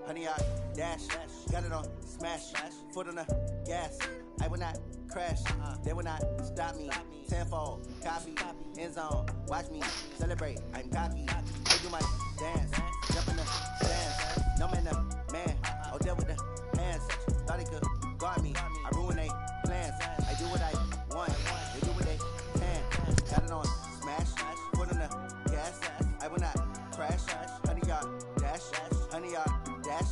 honey yard, dash, got it on, smash, foot on the gas. I will not crash, they will not stop me. Tenfold, copy, end zone, watch me celebrate. I'm cocky, they do my dance, jump in the stands. No man, the man, oh deal with the hands. Thought he could guard me, I ruin they plans. I do what I want, they do what they can. Got it on, smash, foot on the gas. I will not crash, honey yard, dash, honey yard, dash,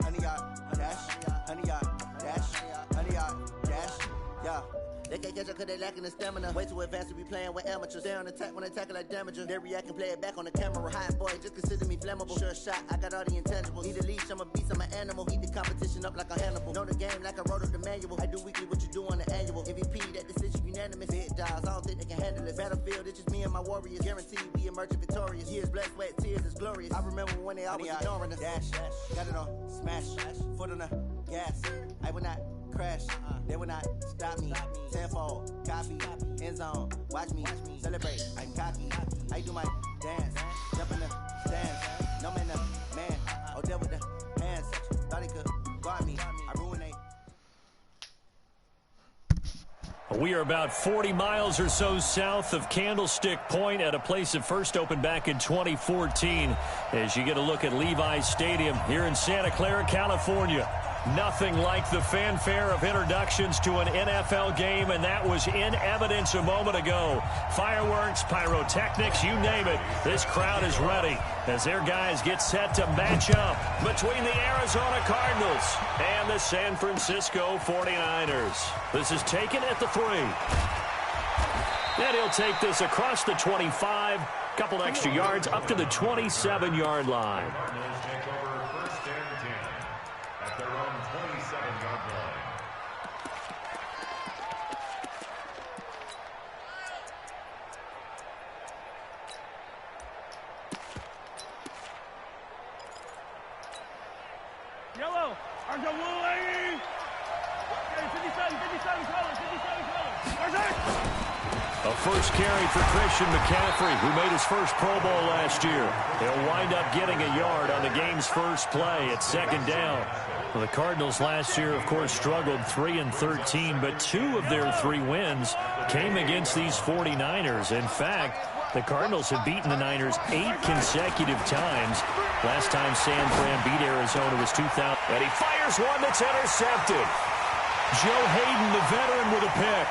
honey yard, dash, honey yard, dash, honey yard, dash, yeah. They can't catch up cause they lacking the stamina. Way too advanced to be playing with amateurs. They on attack when they tackle like damager. They react and play it back on the camera. Hot boy, just consider me flammable. Sure shot, I got all the intangibles. Need a leash, I'm a beast, I'm an animal. Eat the competition up like a Hannibal. Know the game like I wrote up the manual. I do weekly what you do on the annual. MVP, that decision unanimous. Big dials, I don't think they can handle it. Battlefield, it's just me and my warriors. Guaranteed we emerge victorious. Years, blood, sweat, tears, is glorious. I remember when they always ignoring us. Dash, got it on, smash, foot on the gas. I will not crash, they will not stop me. Tenfold, copy, end zone, watch me celebrate. I'm cocky, I do my dance, jump in the stands. No man, the man, oh deal with the hands. Thought he could guard me, I ruin they. We are about 40 miles or so south of Candlestick Point at a place that first opened back in 2014 as you get a look at Levi's Stadium here in Santa Clara, California. Nothing like the fanfare of introductions to an NFL game, and that was in evidence a moment ago. Fireworks, pyrotechnics, you name it. This crowd is ready as their guys get set to match up between the Arizona Cardinals and the San Francisco 49ers. This is taken at the 3. And he'll take this across the 25, couple extra yards up to the 27-yard line. Yellow, Arjawuli! 57 colors. A first carry for Christian McCaffrey, who made his first Pro Bowl last year. He'll wind up getting a yard on the game's first play at second down. Well, the Cardinals last year, of course, struggled 3-13, but 2 of their 3 wins came against these 49ers. In fact, the Cardinals have beaten the Niners 8 consecutive times. Last time San Fran beat Arizona was 2000. And he fires one that's intercepted. Joe Hayden, the veteran, with a pick.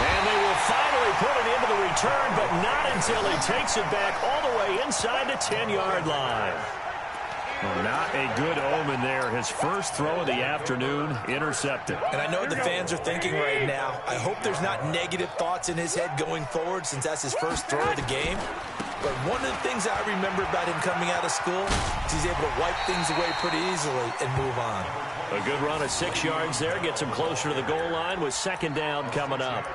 And they will finally put it into the return, but not until he takes it back all the way inside the 10-yard line. Well, not a good omen there. His first throw of the afternoon intercepted. And I know what the fans are thinking right now. I hope there's not negative thoughts in his head going forward since that's his first throw of the game. But one of the things I remember about him coming out of school is he's able to wipe things away pretty easily and move on. A good run of 6 yards there gets him closer to the goal line with second down coming up.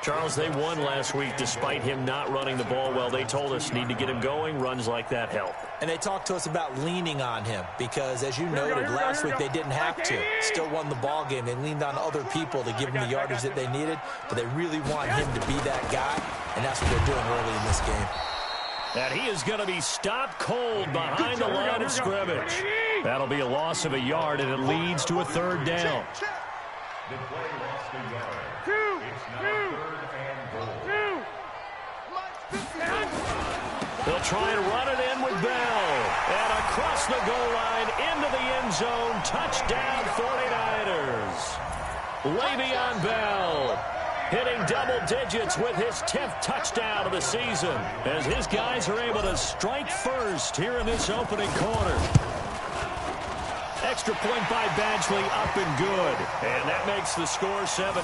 Charles, they won last week despite him not running the ball well. They told us need to get him going. Runs like that help. And they talked to us about leaning on him because, as you noted, last week they didn't have to. Still won the ball game. They leaned on other people to give them the yardage that they needed, but they really want him to be that guy, and that's what they're doing early in this game. And he is going to be stopped cold behind the line of scrimmage. That'll be a loss of a yard, and it leads to a third down. The play lost a yard. It's now 3rd and goal. They'll try and run it in with Bell. And across the goal line into the end zone. Touchdown 49ers. Le'Veon Bell hitting double digits with his 10th touchdown of the season as his guys are able to strike first here in this opening quarter. Extra point by Badgley, up and good. And that makes the score 7-0.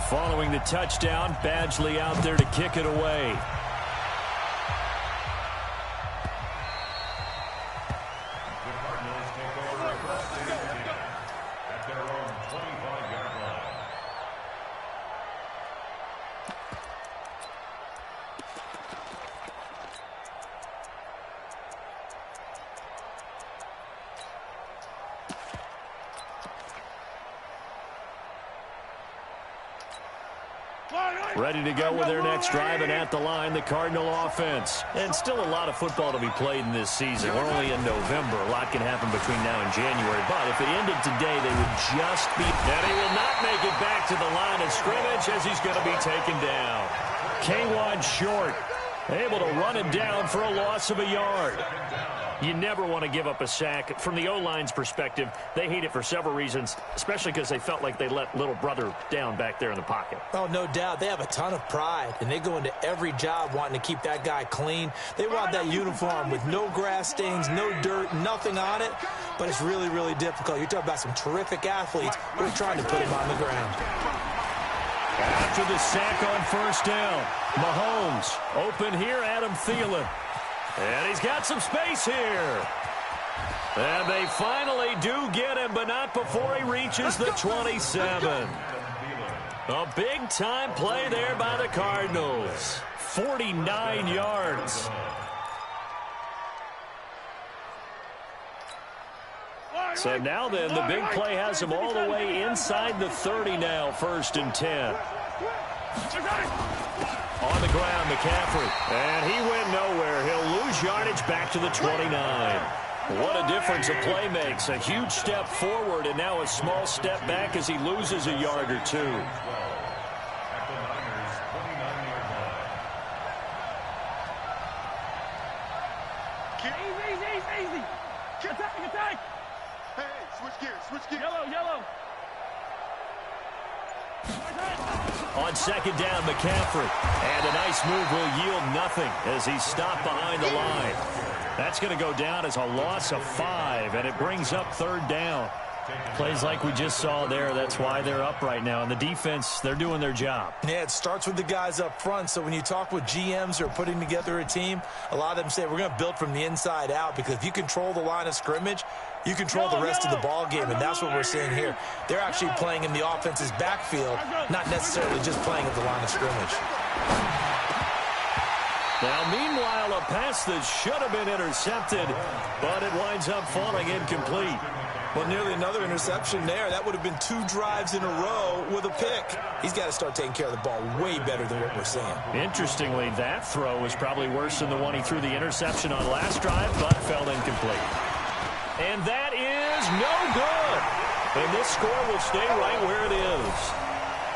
Following the touchdown, Badgley out there to kick it away. Ready to go with their next drive, and at the line, the Cardinal offense. And still a lot of football to be played in this season. We're only in November. A lot can happen between now and January. But if it ended today, they would just be... And he will not make it back to the line of scrimmage as he's going to be taken down. K1 short, able to run him down for a loss of a yard. You never want to give up a sack. From the O-line's perspective, they hate it for several reasons, especially because they felt like they let little brother down back there in the pocket. Oh, no doubt. They have a ton of pride, and they go into every job wanting to keep that guy clean. They want that uniform with no grass stains, no dirt, nothing on it, but it's really, really difficult. You're talking about some terrific athletes who are trying to put him on the ground. After the sack on first down, Mahomes open here, Adam Thielen. And he's got some space here. And they finally do get him, but not before he reaches the 27. A big-time play there by the Cardinals. 49 yards. So now then, the big play has him all the way inside the 30 now, 1st and 10. On the ground, McCaffrey. And he went nowhere. He'll lose yardage back to the 29. What a difference a play makes. A huge step forward and now a small step back as he loses a yard or two. Easy. Attack. Hey, switch gears. Yellow. On second down, McCaffrey. And a nice move will yield nothing as he's stopped behind the line. That's going to go down as a loss of 5, and it brings up 3rd down. Plays like we just saw there. That's why they're up right now. And the defense, they're doing their job. Yeah, it starts with the guys up front. So when you talk with GMs who are putting together a team, a lot of them say we're going to build from the inside out, because if you control the line of scrimmage, you control the rest of the ball game, and that's what we're seeing here. They're actually playing in the offense's backfield, not necessarily just playing at the line of scrimmage. Now, meanwhile, a pass that should have been intercepted, but it winds up falling incomplete. Well, nearly another interception there. That would have been 2 drives in a row with a pick. He's got to start taking care of the ball way better than what we're seeing. Interestingly, that throw was probably worse than the one he threw the interception on last drive, but fell incomplete. And that is no good. And this score will stay right where it is.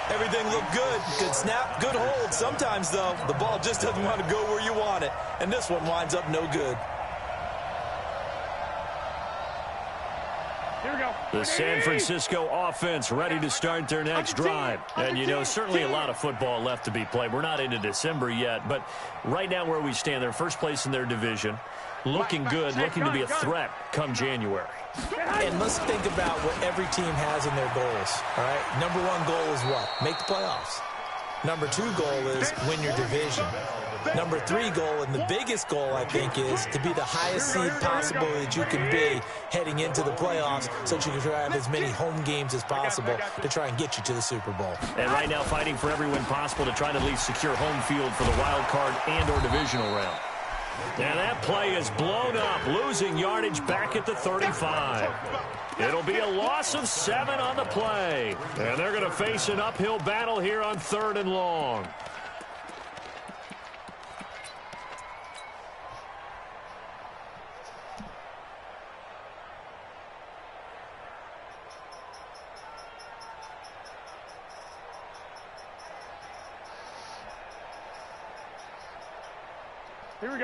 Everything looked good. Good snap, good hold. Sometimes, though, the ball just doesn't want to go where you want it. And this one winds up no good. Here we go. The San Francisco offense ready to start their next drive. And, you know, certainly a lot of football left to be played. We're not into December yet, but right now where we stand, they're first place in their division. Looking good, looking to be a threat come January. And let's think about what every team has in their goals, all right? Number 1 goal is what? Make the playoffs. Number 2 goal is win your division. Number 3 goal, and the biggest goal, I think, is to be the highest seed possible that you can be heading into the playoffs, so that you can try to have as many home games as possible to try and get you to the Super Bowl. And right now fighting for every win possible to try to at least secure home field for the wild card and or divisional round. And that play is blown up, losing yardage back at the 35. It'll be a loss of 7 on the play. And they're going to face an uphill battle here on 3rd and long.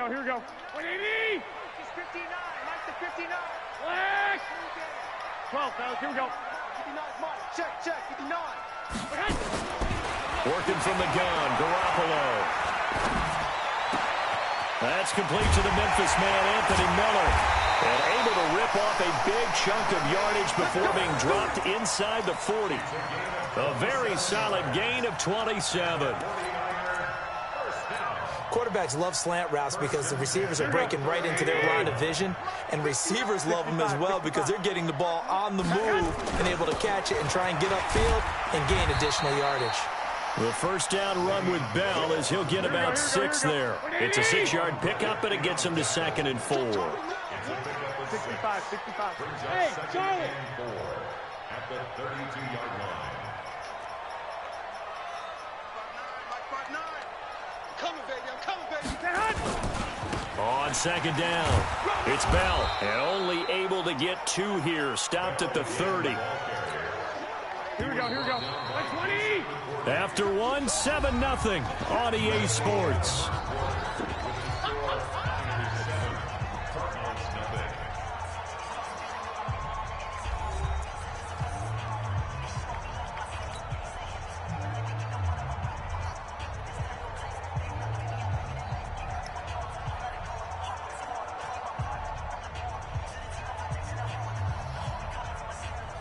Here we go. 180. It's 59. Mike the 59. Flash. 12, fellas. Here we go. 59 is Mike. Check. 59. Working from the gun, Garoppolo. That's complete to the Memphis man, Anthony Miller. And able to rip off a big chunk of yardage before being dropped inside the 40. A very solid gain of 27. Quarterbacks love slant routes because the receivers are breaking right into their line of vision, and receivers love them as well because they're getting the ball on the move and able to catch it and try and get upfield and gain additional yardage. The first down run with Bell as he'll get about 6 there. It's a 6-yard pickup, and it gets him to 2nd and 4. 65. Hey, Charlie. At the 32-yard line. On second down, it's Bell, and only able to get 2 here, stopped at the 30. Here we go. 20. After 1, 7-0 on EA Sports.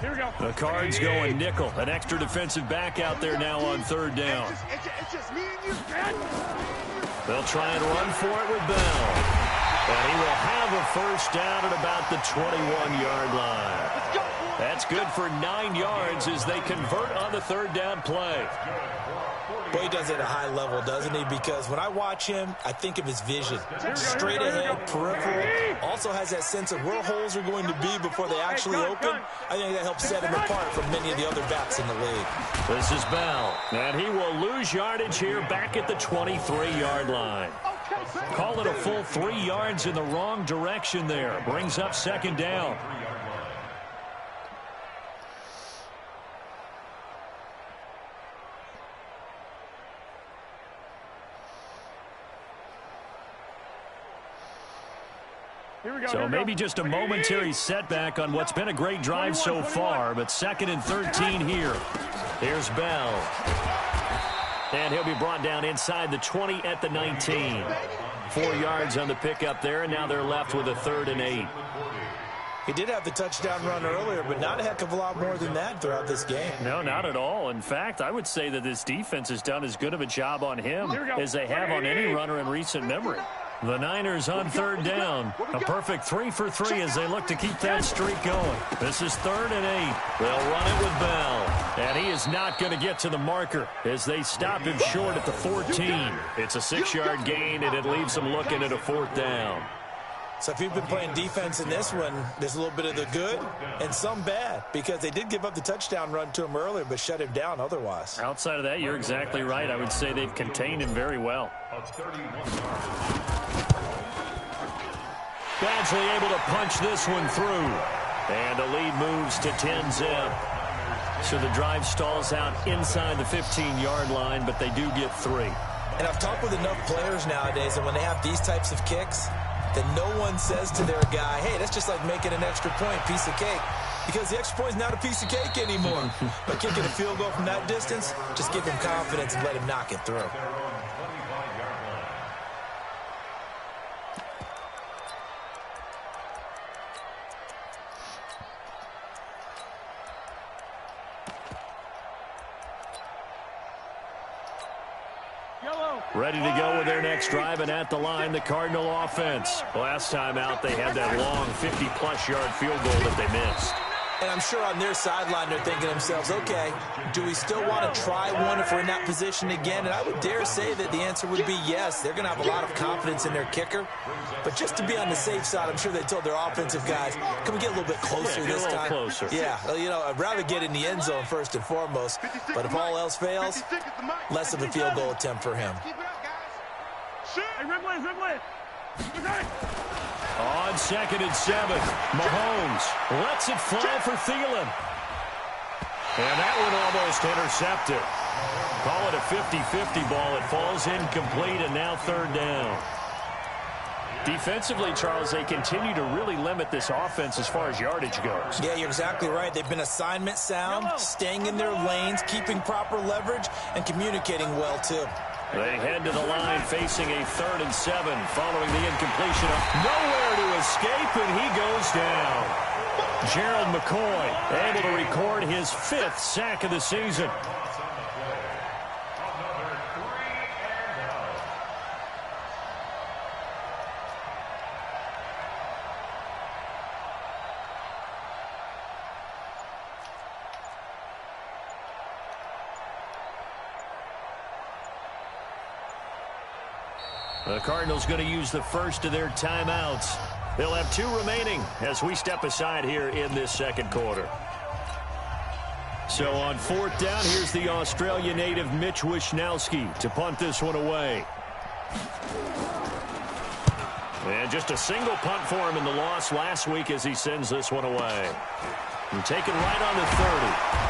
Here we go. The Cards going nickel. An extra defensive back out there now on third down. It's just me and you, man. They'll try and run for it with Bell. And he will have a first down at about the 21-yard line. That's good for 9 yards as they convert on the third down play. Boy, he does it at a high level, doesn't he? Because when I watch him, I think of his vision. Straight ahead, peripheral. Also has that sense of where holes are going to be before they actually open. I think that helps set him apart from many of the other backs in the league. This is Bell, and he will lose yardage here back at the 23-yard line. Call it a full 3 yards in the wrong direction there. Brings up second down. So maybe just a momentary setback on what's been a great drive so far, but 2nd and 13 here. Here's Bell. And he'll be brought down inside the 20 at the 19. 4 yards on the pickup there, and now they're left with a 3rd and 8. He did have the touchdown run earlier, but not a heck of a lot more than that throughout this game. No, not at all. In fact, I would say that this defense has done as good of a job on him as they have on any runner in recent memory. The Niners on third down. A perfect 3 for 3 as they look to keep that streak going. This is 3rd and 8. They'll run it with Bell. And he is not going to get to the marker as they stop him short at the 14. It's a 6-yard gain, and it leaves them looking at a 4th down. So if you've been playing defense in this one, there's a little bit of the good and some bad, because they did give up the touchdown run to him earlier but shut him down otherwise. Outside of that, you're exactly right. I would say they've contained him very well. Badgley able to punch this one through. And the lead moves to 10-zip. So the drive stalls out inside the 15-yard line, but they do get 3. And I've talked with enough players nowadays, and when they have these types of kicks, that no one says to their guy, hey, that's just like making an extra point, piece of cake. Because the extra point is not a piece of cake anymore. But kicking a field goal from that distance, just give him confidence and let him knock it through. Ready to go with their next drive, and at the line, the Cardinal offense. Last time out, they had that long 50-plus yard field goal that they missed. And I'm sure on their sideline, they're thinking to themselves, okay, do we still want to try one if we're in that position again? And I would dare say that the answer would be yes. They're going to have a lot of confidence in their kicker. But just to be on the safe side, I'm sure they told their offensive guys, can we get a little bit closer this time? Closer. Yeah, well, you know, I'd rather get in the end zone first and foremost. But if all else fails, less of a field goal attempt for him. On 2nd and 7, Mahomes lets it fly for Thielen. And that one almost intercepted. Call it a 50-50 ball. It falls incomplete, and now 3rd down. Defensively, Charles, they continue to really limit this offense as far as yardage goes. Yeah, you're exactly right. They've been assignment sound, staying in their lanes, keeping proper leverage, and communicating well, too. They head to the line facing a 3rd and 7 following the incompletion. Nowhere to escape, and he goes down. Gerald McCoy able to record his 5th sack of the season. The Cardinals going to use the first of their timeouts. They'll have 2 remaining as we step aside here in this 2nd quarter. So on 4th down, here's the Australia native Mitch Wishnowsky to punt this one away. And just a single punt for him in the loss last week as he sends this one away. And taken right on the 30.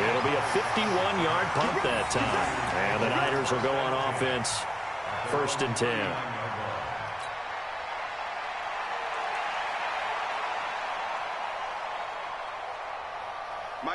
It'll be a 51-yard punt that time. And the Niners will go on offense, 1st and 10.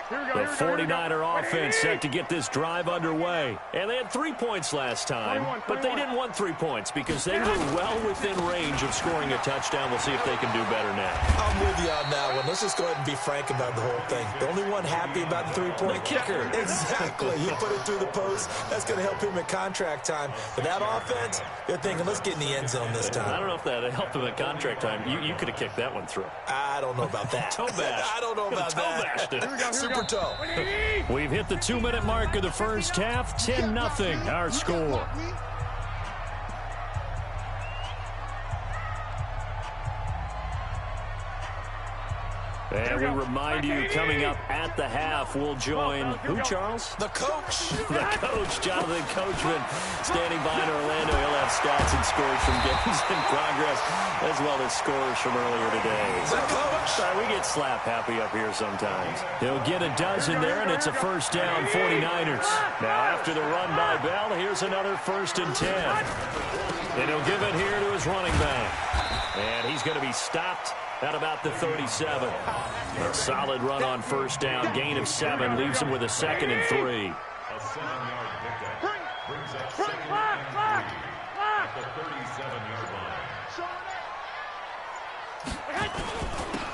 The 49er offense set to get this drive underway. And they had 3 points last time, but they didn't want 3 points because they were well within range of scoring a touchdown. We'll see if they can do better now. I'm with you on that one. Let's just go ahead and be frank about the whole thing. The only one happy about the three-point kicker. Exactly. You put it through the post. That's going to help him at contract time. But that offense, they're thinking, let's get in the end zone this time. I don't know if that helped him at contract time. You could have kicked that one through. I don't know about that. Toe bash. I don't know about that. Super toe. We've hit the 2-minute mark of the first half. 10-0 our score. And we remind you, coming up at the half, we'll join who, Charles? The coach. The coach, Jonathan Coachman, standing by in Orlando. He'll have stats and scores from games in progress, as well as scores from earlier today. The coach. We get slap happy up here sometimes. He'll get a dozen there, and it's a 1st down, 49ers. Now, after the run by Bell, here's another 1st and 10. And he'll give it here to his running back. And he's going to be stopped at about the 37. A solid run on 1st down, gain of 7, leaves him with a 2nd and 3. A 7-yard pickup brings up 2nd and 3 at the 37-yard line.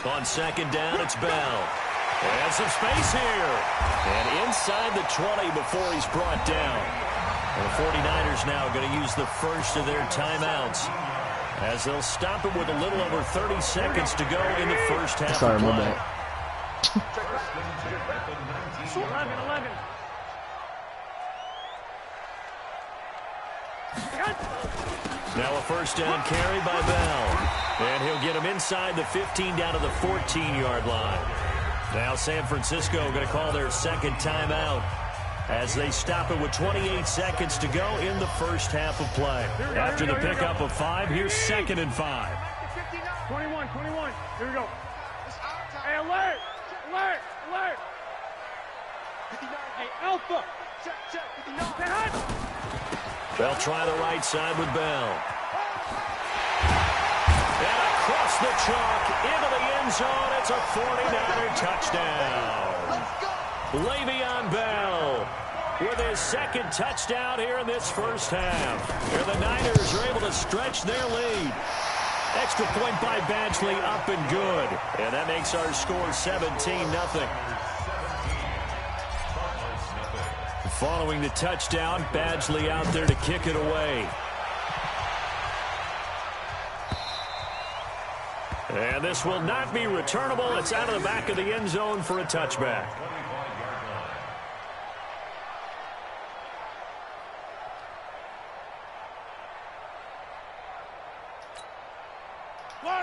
On 2nd down, it's Bell. And some space here. And inside the 20 before he's brought down. And the 49ers now going to use the first of their timeouts, as they'll stop it with a little over 30 seconds to go in the first half of play. 11. Now a 1st down carry by Bell. And he'll get him inside the 15 down to the 14-yard line. Now San Francisco going to call their 2nd timeout, as they stop it with 28 seconds to go in the first half of play. After the pickup of 5, here's 2nd and 5. 21. Here we go. Hey, alert! Alert! Alert! Hey, Alpha! Check. They'll try the right side with Bell. And across the chalk into the end zone. It's a 49er touchdown. Le'Veon Bell with his 2nd touchdown here in this first half. And the Niners are able to stretch their lead. Extra point by Badgley, up and good. And that makes our score 17-0. Following the touchdown, Badgley out there to kick it away. And this will not be returnable. It's out of the back of the end zone for a touchback.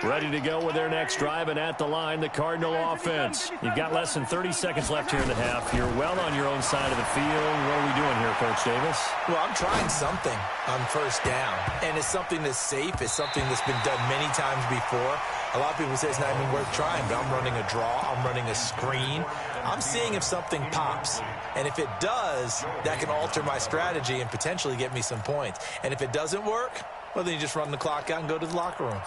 Ready to go with their next drive, and at the line, the Cardinal offense. You've got less than 30 seconds left here in the half. You're well on your own side of the field. What are we doing here, Coach Davis? Well, I'm trying something on 1st down, and it's something that's safe. It's something that's been done many times before. A lot of people say it's not even worth trying, but I'm running a draw. I'm running a screen. I'm seeing if something pops, and if it does, that can alter my strategy and potentially get me some points. And if it doesn't work, well, then you just run the clock out and go to the locker room.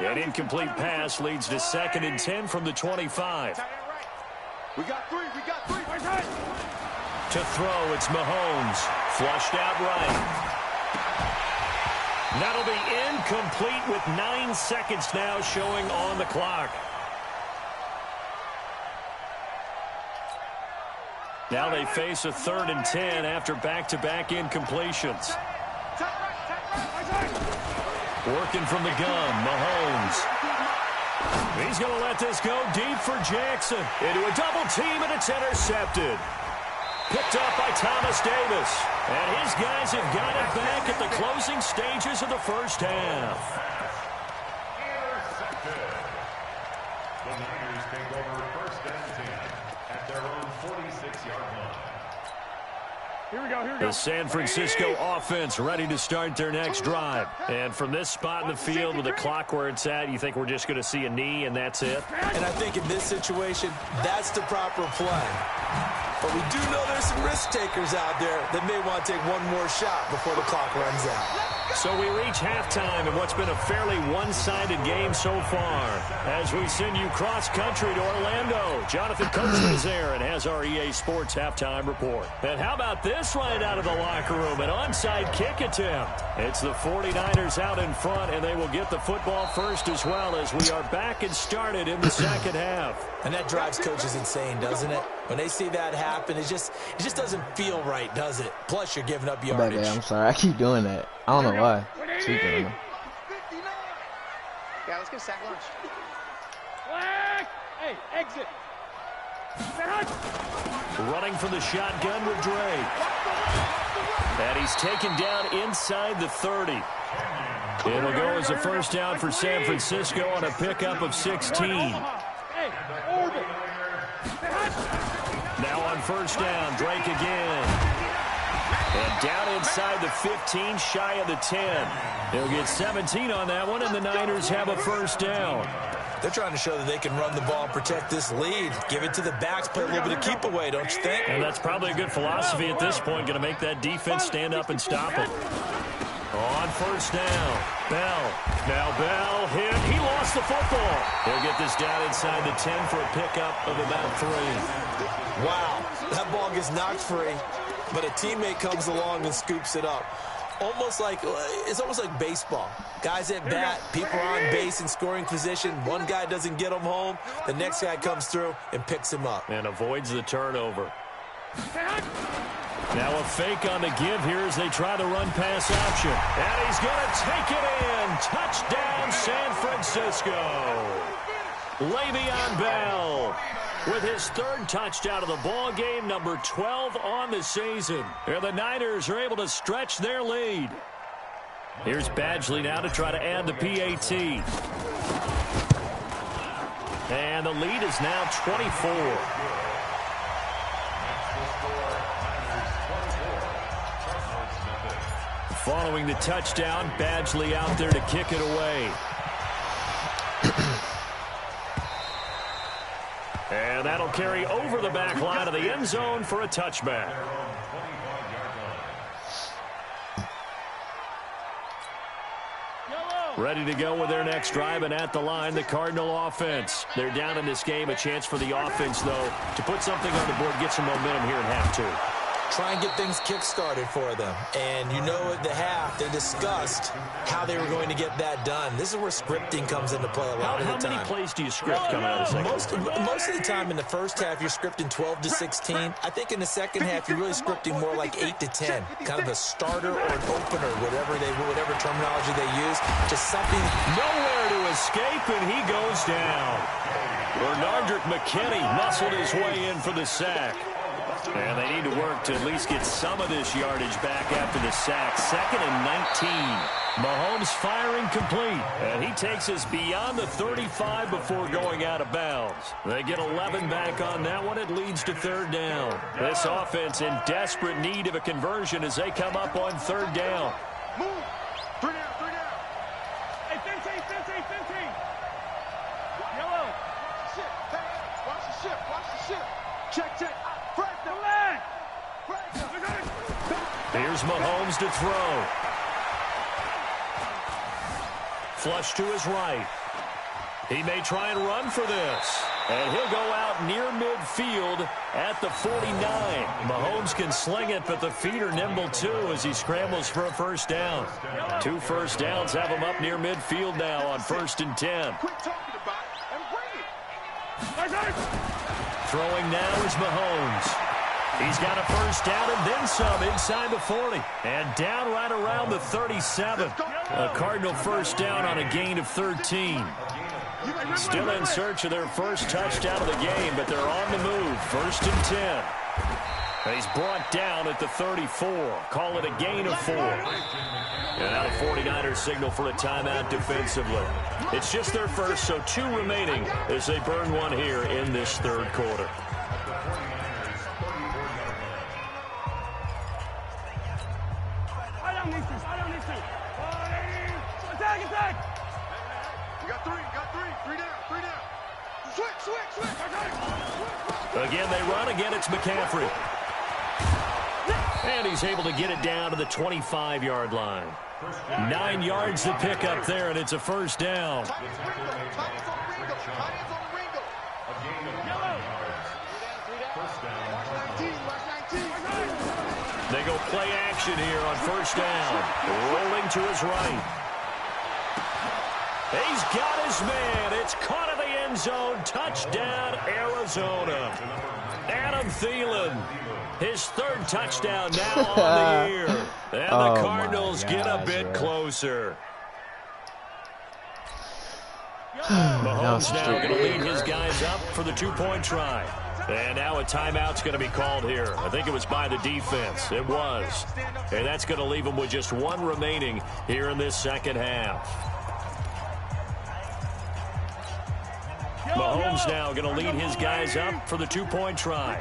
An incomplete pass leads to 2nd and 10 from the 25. We got three. To throw, it's Mahomes. Flushed out right. That'll be incomplete with 9 seconds now showing on the clock. Now they face a 3rd and 10 after back-to-back incompletions. Working from the gun, Mahomes. He's going to let this go deep for Jackson. Into a double team, and it's intercepted. Picked up by Thomas Davis. And his guys have got it back at the closing stages of the first half. Intercepted. The Niners take over 1st and 10 at their own 46-yard line. Here we go. The San Francisco offense ready to start their next drive. And from this spot in the field with the clock where it's at, you think we're just going to see a knee and that's it? And I think in this situation, that's the proper play. But we do know there's some risk takers out there that may want to take one more shot before the clock runs out. So we reach halftime in what's been a fairly one-sided game so far. As we send you cross-country to Orlando, Jonathan Coachman is there and has our EA Sports halftime report. And how about this right out of the locker room? An onside kick attempt. It's the 49ers out in front, and they will get the football first as well as we are back and started in the second half. And that drives coaches insane, doesn't it? When they see that happen, it just doesn't feel right, does it? Plus, you're giving up yardage. Okay, I'm sorry. I keep doing that. I don't know why. Yeah, let's get a sack lunch. Flag! Hey, exit. Running from the shotgun with Drake. And he's taken down inside the 30. It'll go as a first down for San Francisco on a pickup of 16. Now on first down, Drake again. And down inside the 15, shy of the 10. They'll get 17 on that one, and the Niners have a first down. They're trying to show that they can run the ball and protect this lead. Give it to the backs, play a little bit of keep away, don't you think? And that's probably a good philosophy at this point, going to make that defense stand up and stop it. On first down, Bell. Now Bell hit. He lost the football. He'll get this down inside the 10 for a pickup of about 3. Wow, that ball gets knocked free, but a teammate comes along and scoops it up. It's almost like baseball. Guys at bat, people are on base in scoring position. One guy doesn't get him home. The next guy comes through and picks him up. And avoids the turnover. Now a fake on the give here as they try the run pass option. And he's going to take it in. Touchdown, San Francisco. Le'Veon Bell with his third touchdown of the ball game, number 12 on the season. And the Niners are able to stretch their lead. Here's Badgley now to try to add the PAT. And the lead is now 24. Following the touchdown, Badgley out there to kick it away. And that'll carry over the back line of the end zone for a touchback. Ready to go with their next drive, and at the line, the Cardinal offense. They're down in this game. A chance for the offense, though, to put something on the board, get some momentum here in half two. Try and get things kick-started for them. And you know at the half, they discussed how they were going to get that done. This is where scripting comes into play a lot of the time. How many plays do you script coming out of the second? Most of the time in the first half, you're scripting 12 to 16. I think in the second half, you're really scripting more like 8 to 10. Kind of a starter or an opener, whatever terminology they use. Just something. Nowhere to escape, and he goes down. Bernardrick McKinney muscled his way in for the sack. And they need to work to at least get some of this yardage back after the sack. 2nd and 19. Mahomes firing complete. And he takes us beyond the 35 before going out of bounds. They get 11 back on that one. It leads to 3rd down. This offense in desperate need of a conversion as they come up on 3rd down. Move. 3 down. Hey, 15. Yellow. Watch the ship. Check. Here's Mahomes to throw. Flush to his right. He may try and run for this. And he'll go out near midfield at the 49. Mahomes can sling it, but the feet are nimble too as he scrambles for a first down. 2 first downs have him up near midfield now on 1st and 10. Quit talking about it and bring it. Throwing now is Mahomes. He's got a first down and then some inside the 40. And down right around the 37. A Cardinal first down on a gain of 13. Still in search of their first touchdown of the game, but they're on the move. 1st and 10. And he's brought down at the 34. Call it a gain of 4. And now the 49ers signal for a timeout defensively. It's just their first, so 2 remaining as they burn one here in this 3rd quarter. Three down. Switch. Again, they run. Again, it's McCaffrey. And he's able to get it down to the 25-yard line. 9 yards to pick up there, and it's a first down. They go play action here on first down. Rolling to his right. He's got his man. It's caught in the end zone. Touchdown, Arizona. Adam Thielen, his third touchdown now on the year. And the Cardinals get a bit closer. Mahomes now going to lead his guys up for the two-point try. And now a timeout's going to be called here. I think it was by the defense. It was. And that's going to leave them with just one remaining here in this second half. Mahomes now going to lead his guys up for the two-point try.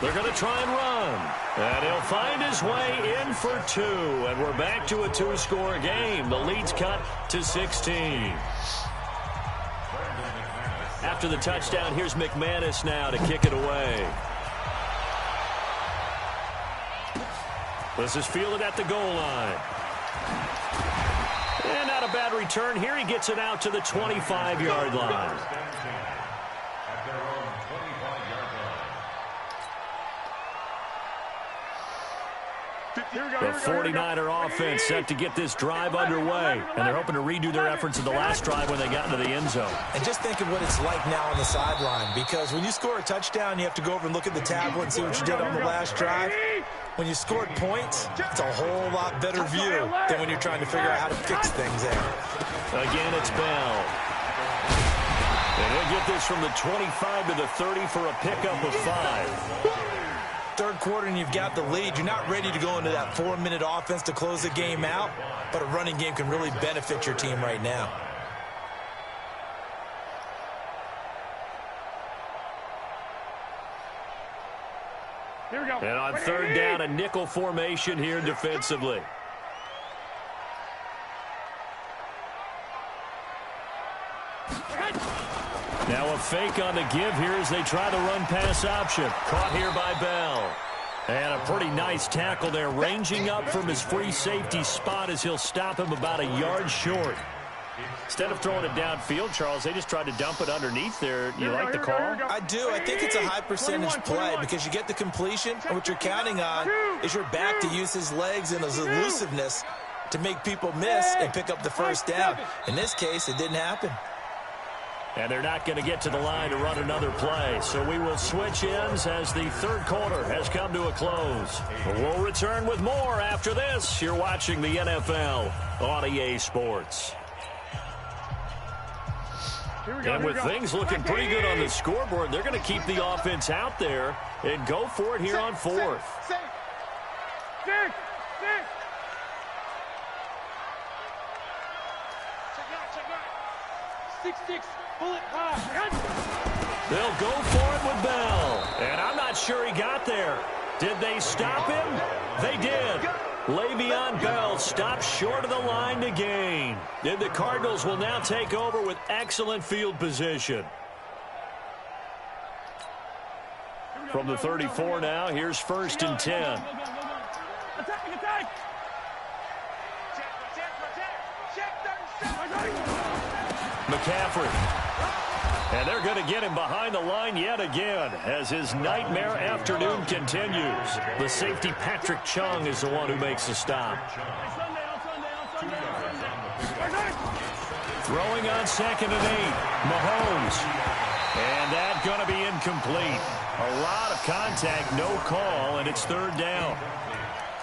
They're going to try and run. And he'll find his way in for two. And we're back to a two-score game. The lead's cut to 16. After the touchdown, here's McManus now to kick it away. This is fielded at the goal line. And not a bad return here. He gets it out to the 25-yard line. The 49er offense set to get this drive underway. And they're hoping to redo their efforts in the last drive when they got into the end zone. And just think of what it's like now on the sideline. Because when you score a touchdown, you have to go over and look at the tablet and see what you did on the last drive. When you scored points, it's a whole lot better view than when you're trying to figure out how to fix things there. Again, it's Bell. And he'll get this from the 25 to the 30 for a pickup of 5. Third quarter and you've got the lead. You're not ready to go into that 4-minute offense to close the game out, but a running game can really benefit your team right now. Here we go. And on third down, a nickel formation here defensively. Now a fake on the give here as they try the run-pass option. Caught here by Bell. And a pretty nice tackle there, ranging up from his free safety spot as he'll stop him about a yard short. Instead of throwing it downfield, Charles, they just tried to dump it underneath there. You like the call? I do. I think it's a high percentage play because you get the completion, and what you're counting on is your back to use his legs and his elusiveness to make people miss and pick up the first down. In this case, it didn't happen. And they're not going to get to the line to run another play. So we will switch ends as the third quarter has come to a close. We'll return with more after this. You're watching the NFL on EA Sports. And with things looking pretty good on the scoreboard, they're going to keep the offense out there and go for it here on fourth. They'll go for it with Bell. And I'm not sure he got there. Did they stop him? They did. Le'Veon Bell stopped short of the line to gain. And the Cardinals will now take over with excellent field position. From the 34 now, here's 1st and 10. McCaffrey. And they're going to get him behind the line yet again as his nightmare afternoon continues. The safety, Patrick Chung, is the one who makes the stop. Throwing on 2nd and 8. Mahomes. And that's going to be incomplete. A lot of contact, no call, and it's 3rd down.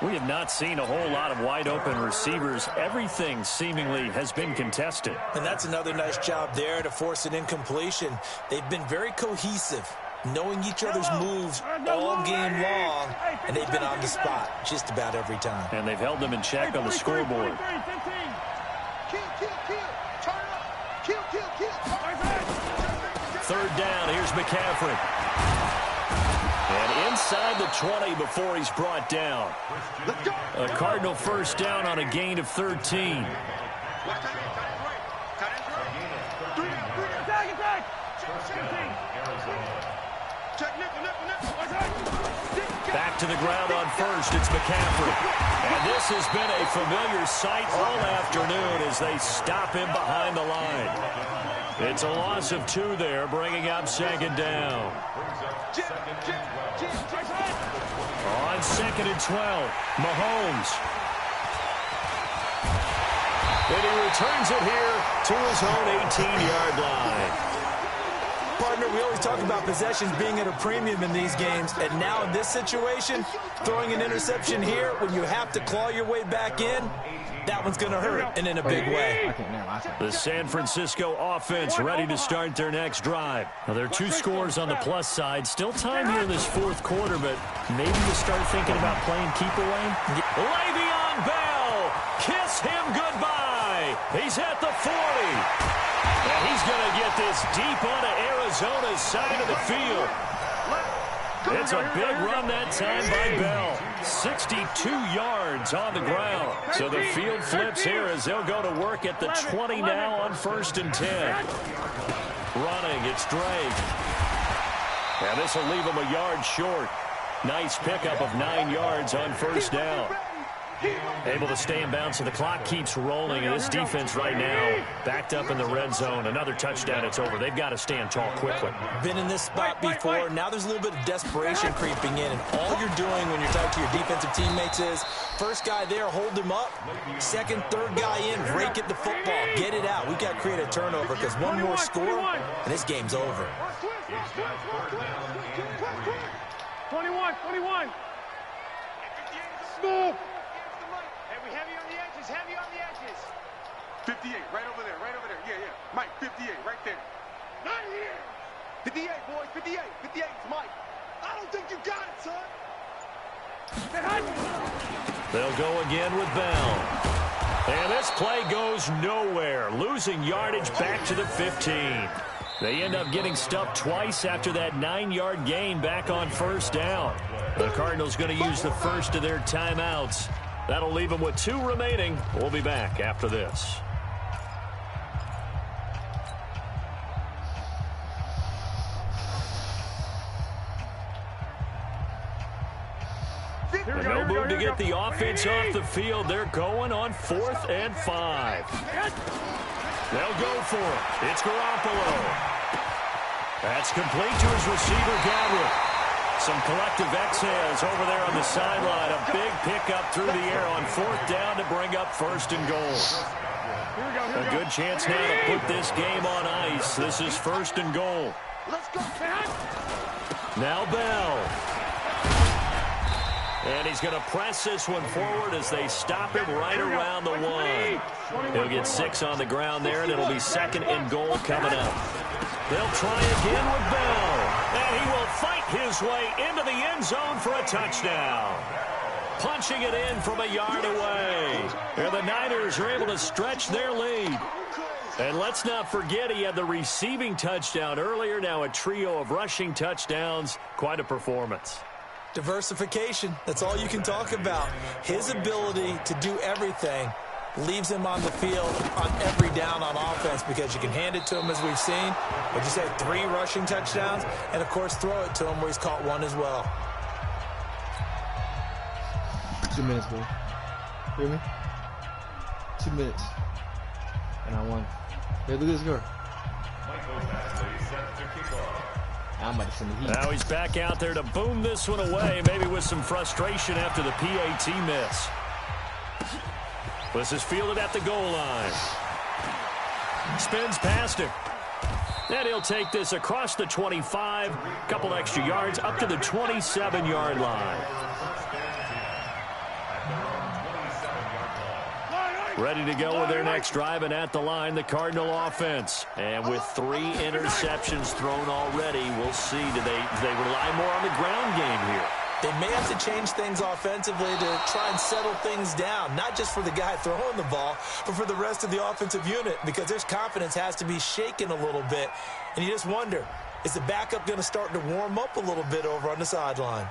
We have not seen a whole lot of wide-open receivers. Everything seemingly has been contested. And that's another nice job there to force an incompletion. They've been very cohesive, knowing each other's moves all game long, and they've been on the spot just about every time. And they've held them in check on the scoreboard. 3rd down, here's McCaffrey. And inside the 20 before he's brought down. A Cardinal first down on a gain of 13. Back to the ground on first, it's McCaffrey. And this has been a familiar sight all afternoon as they stop him behind the line. It's a loss of 2 there, bringing up second down. On 2nd and 12, Mahomes. And he returns it here to his own 18-yard line. Partner, we always talk about possessions being at a premium in these games, and now in this situation, throwing an interception here when you have to claw your way back in, that one's going to hurt, and in a big way. The San Francisco offense ready to start their next drive. Now, there are 2 scores on the plus side. Still time here in this 4th quarter, but maybe you start thinking about playing keep away. Le'Veon Bell, kiss him goodbye. He's at the 40. And he's going to get this deep onto Arizona's side of the field. It's a big run that time by Bell. 62 yards on the ground. So the field flips here as they'll go to work at the 20 now on 1st and 10. Running, it's Drake. And this will leave him a yard short. Nice pickup of 9 yards on 1st down. Able to stay in bounds, so the clock keeps rolling. And this defense right now backed up in the red zone. Another touchdown, it's over. They've got to stand tall quickly. Been in this spot before. Now there's a little bit of desperation creeping in. And all you're doing when you're talking to your defensive teammates is, first guy there, hold him up. Second, third guy in, rake at the football. Get it out. We've got to create a turnover because one more score, and this game's over. 21. Move. Heavy on the edges. 58, right over there. Yeah. Mike, 58, right there. Not here. 58, boys, 58. 58, it's Mike. I don't think you got it, son. They'll go again with Bell. And this play goes nowhere. Losing yardage back to the 15. They end up getting stuffed twice after that 9-yard gain back on 1st down. The Cardinals going to use the first of their timeouts. That'll leave them with 2 remaining. We'll be back after this. And no move to get the offense off the field. They're going on 4th and 5. They'll go for it. It's Garoppolo. That's complete to his receiver, Godwin. Some collective exhales over there on the sideline. A big pickup through the air on 4th down to bring up 1st and goal. A good chance now to put this game on ice. This is 1st and goal. Now Bell. And he's going to press this one forward as they stop him right around the 1. He'll get 6 on the ground there, and it'll be 2nd and goal coming up. They'll try again with Bell. And he will fight his way into the end zone for a touchdown. Punching it in from a yard away. And the Niners are able to stretch their lead. And let's not forget he had the receiving touchdown earlier. Now a trio of rushing touchdowns. Quite a performance. Diversification, that's all you can talk about. His ability to do everything leaves him on the field on every down on offense because you can hand it to him as we've seen. But you say 3 rushing touchdowns, and of course throw it to him where he's caught 1 as well. 2 minutes, bro. Hear me? 2 minutes. And I won. Hey, look at this girl. I'm about to send the heat. Now he's back out there to boom this one away, maybe with some frustration after the PAT miss. This is fielded at the goal line. Spins past him. And he'll take this across the 25, couple extra yards, up to the 27-yard line. Ready to go with their next drive, and at the line, the Cardinal offense. And with 3 interceptions thrown already, we'll see. Do they rely more on the ground game here? They may have to change things offensively to try and settle things down, not just for the guy throwing the ball, but for the rest of the offensive unit, because their confidence has to be shaken a little bit. And you just wonder, is the backup going to start to warm up a little bit over on the sideline?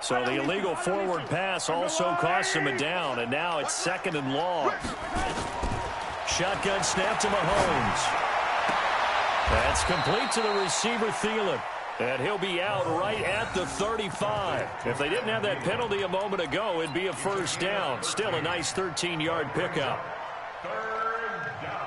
So the illegal forward pass also costs him a down, and now it's 2nd and long. Shotgun snap to Mahomes. That's complete to the receiver, Thielen. And he'll be out right at the 35. If they didn't have that penalty a moment ago, it'd be a 1st down. Still a nice 13-yard pickup. 3rd down.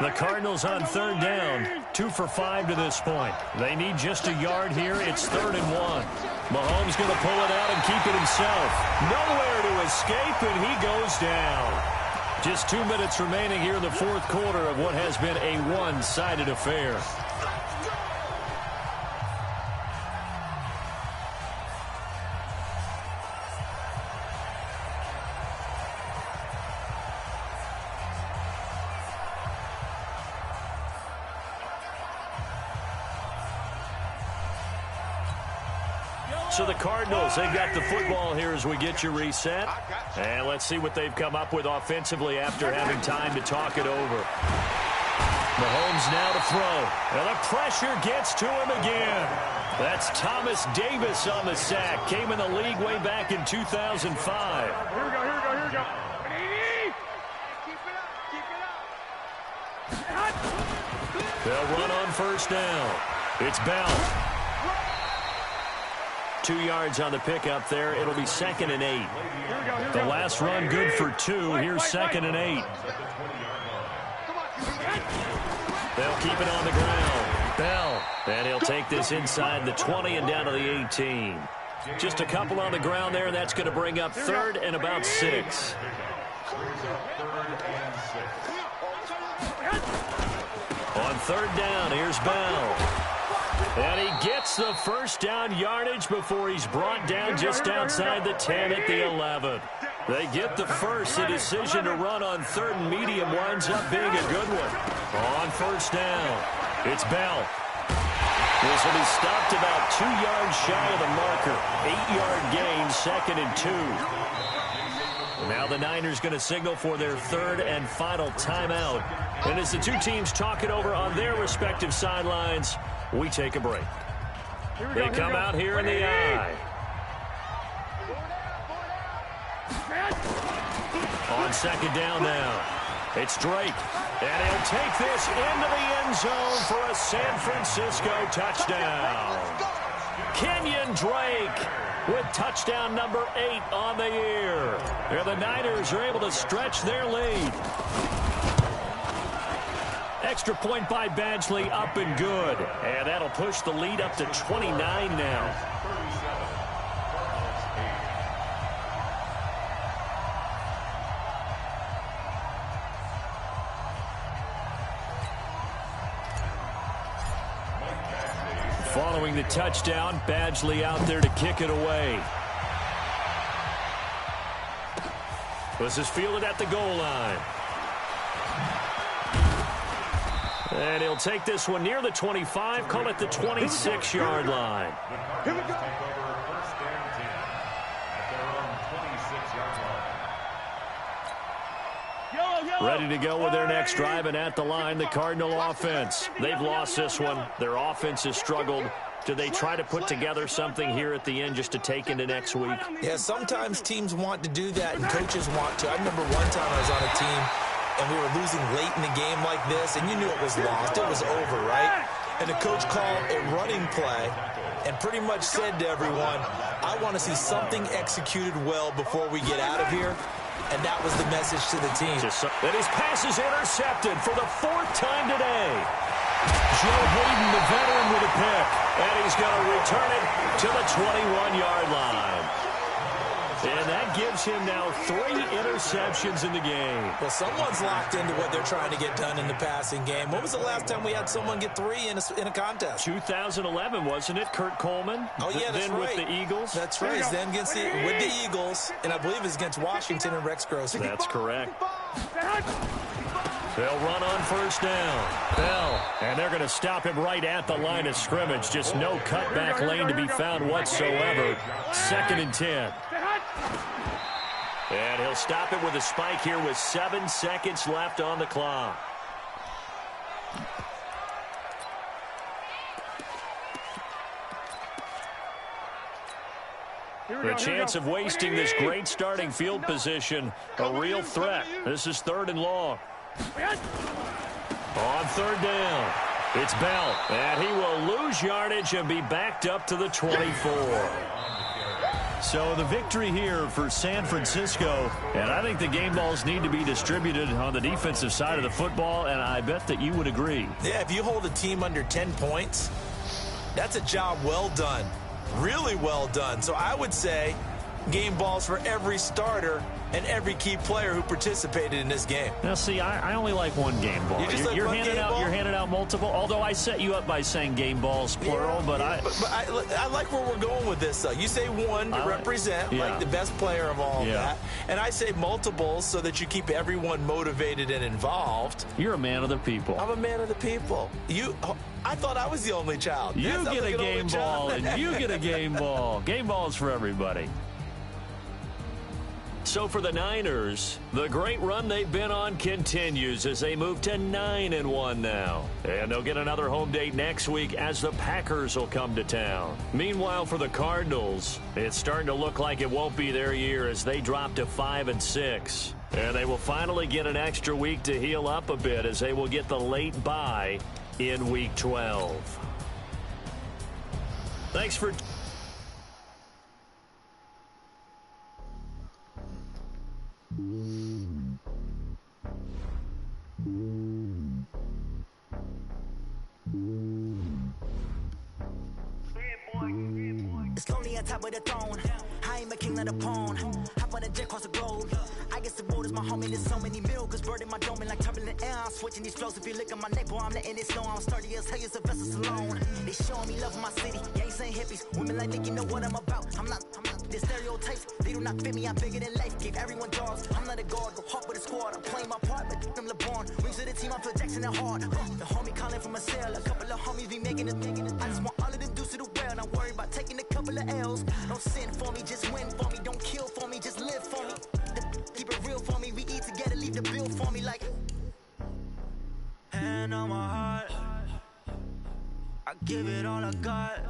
The Cardinals on 3rd down. 2 for 5 to this point. They need just a yard here. It's 3rd and 1. Mahomes going to pull it out and keep it himself. Nowhere to escape, and he goes down. Just 2 minutes remaining here in the 4th quarter of what has been a one-sided affair. So the Cardinals, they've got the football here as we get you reset. And let's see what they've come up with offensively after having time to talk it over. Mahomes now to throw. And the pressure gets to him again. That's Thomas Davis on the sack. Came in the league way back in 2005. Here we go, here we go, here we go. Keep it up. They'll run on 1st down. It's Bell. 2 yards on the pickup there. It'll be 2nd and 8. The last run good for 2. Here's 2nd and 8. They'll keep it on the ground. Bell. And he'll take this inside the 20 and down to the 18. Just a couple on the ground there. That's going to bring up 3rd and about 6. On 3rd down, here's Bell. And he gets the 1st down yardage before he's brought down just outside the 10 at the 11. They get the 1st. The decision to run on 3rd and medium winds up being a good one. On 1st down, it's Bell. This will be stopped about 2 yards shy of the marker. 8-yard gain, 2nd and 2. Now the Niners going to signal for their 3rd and final timeout. And as the two teams talk it over on their respective sidelines, we take a break. They come out here in the eye. On 2nd down now, it's Drake. And he'll take this into the end zone for a San Francisco touchdown. Kenyon Drake with touchdown number 8 on the year. And the Niners are able to stretch their lead. Extra point by Badgley, up and good. And that'll push the lead up to 29 now. Following the touchdown, Badgley out there to kick it away. This is fielded at the goal line. And he'll take this one near the 25, call it the 26-yard line. Here we go. Take over 1st and 10 at their own 26-yard line. Ready to go with their next drive, and at the line, the Cardinal offense. They've lost this one. Their offense has struggled. Do they try to put together something here at the end just to take into next week? Yeah, sometimes teams want to do that, and coaches want to. I remember one time I was on a team, and we were losing late in the game like this, and you knew it was lost. It was over, right? And the coach called a running play and pretty much said to everyone, I want to see something executed well before we get out of here. And that was the message to the team. And his pass is intercepted for the 4th time today. Joe Hayden, the veteran, with a pick. And he's going to return it to the 21-yard line. And that gives him now 3 interceptions in the game. Well, someone's locked into what they're trying to get done in the passing game. When was the last time we had someone get 3 in a contest? 2011, wasn't it? Kurt Coleman. Oh, yeah, that's then right. with the Eagles. That's right. Then with the Eagles, and I believe it's against Washington and Rex Grossman. That's correct. They'll run on 1st down. Bell. And they're going to stop him right at the line of scrimmage. Just no cutback lane to be found whatsoever. 2nd and 10. And They'll stop it with a spike here with 7 seconds left on the clock. The chance of wasting this great starting field position, a real threat. This is 3rd and long. On 3rd down, it's Bell, and he will lose yardage and be backed up to the 24. So the victory here for San Francisco, and I think the game balls need to be distributed on the defensive side of the football, and I bet that you would agree. Yeah, if you hold a team under 10 points, that's a job well done. Really well done. So I would say game balls for every starter and every key player who participated in this game. Now, see, I only like one game ball. You're handing out multiple, although I set you up by saying game balls, plural, but I like where we're going with this, though. You say one to represent, like the best player of all of that, and I say multiples so that you keep everyone motivated and involved. You're a man of the people. I'm a man of the people. I thought I was the only child. You get a game ball, and you get a game ball. Game balls for everybody. So for the Niners, the great run they've been on continues as they move to 9-1 now. And they'll get another home date next week as the Packers will come to town. Meanwhile, for the Cardinals, it's starting to look like it won't be their year as they drop to 5-6. And they will finally get an extra week to heal up a bit as they will get the late bye in Week 12. Thanks for... It's lonely on top of the throne. I ain't a king of the pawn. Hop on a jet across the globe. I guess the world is my home and there's so many milkers burning my dome like turbulent air. I'm switching these flows. If you look at my neck, boy, I'm letting it slow. I'm sturdy as hell as a vessel alone. They showing me love in my city. Yeah, ain't saying hippies. Women like think you know what I'm about. I'm not the stereotypes. They do not fit me. I'm bigger than life. Give everyone dogs. I'm not a guard. Go hard with a squad. I'm playing my part, but them LeBron. Rings to the team. I'm Phil Jackson and hard. The homie calling from a cell. A couple of homies be making it. I just want all of them dudes to the well. Not worry about taking a couple of L's. Don't sin for me, just win for me. Don't kill for me, just live for me. Keep it real for me. We eat together, leave the bill for me like. Hand on my heart, I give it all I got.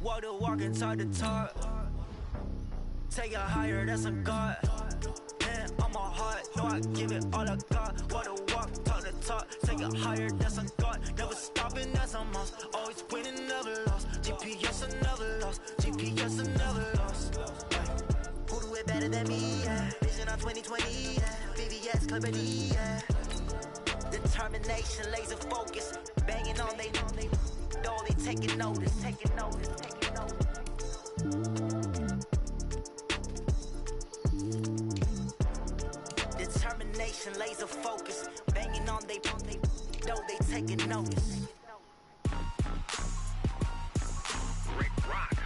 Walk the walk inside the talk. Take it higher, that's a God. Hand on my heart, no, I give it all I got. Walk the walk, talk the talk. Take it higher, that's a God. Never stopping, that's a must. Always winning, never lost. GPS, I never lost. GPS, I never lost. Who do it better than me? Yeah. Vision on 2020. Yeah. VVS, Clippity. Yeah. Determination, laser focus. Banging on they though they taking notice. Taking notice. Taking notice. Determination, laser focus. Banging on they though they taking notice. Rick Rock.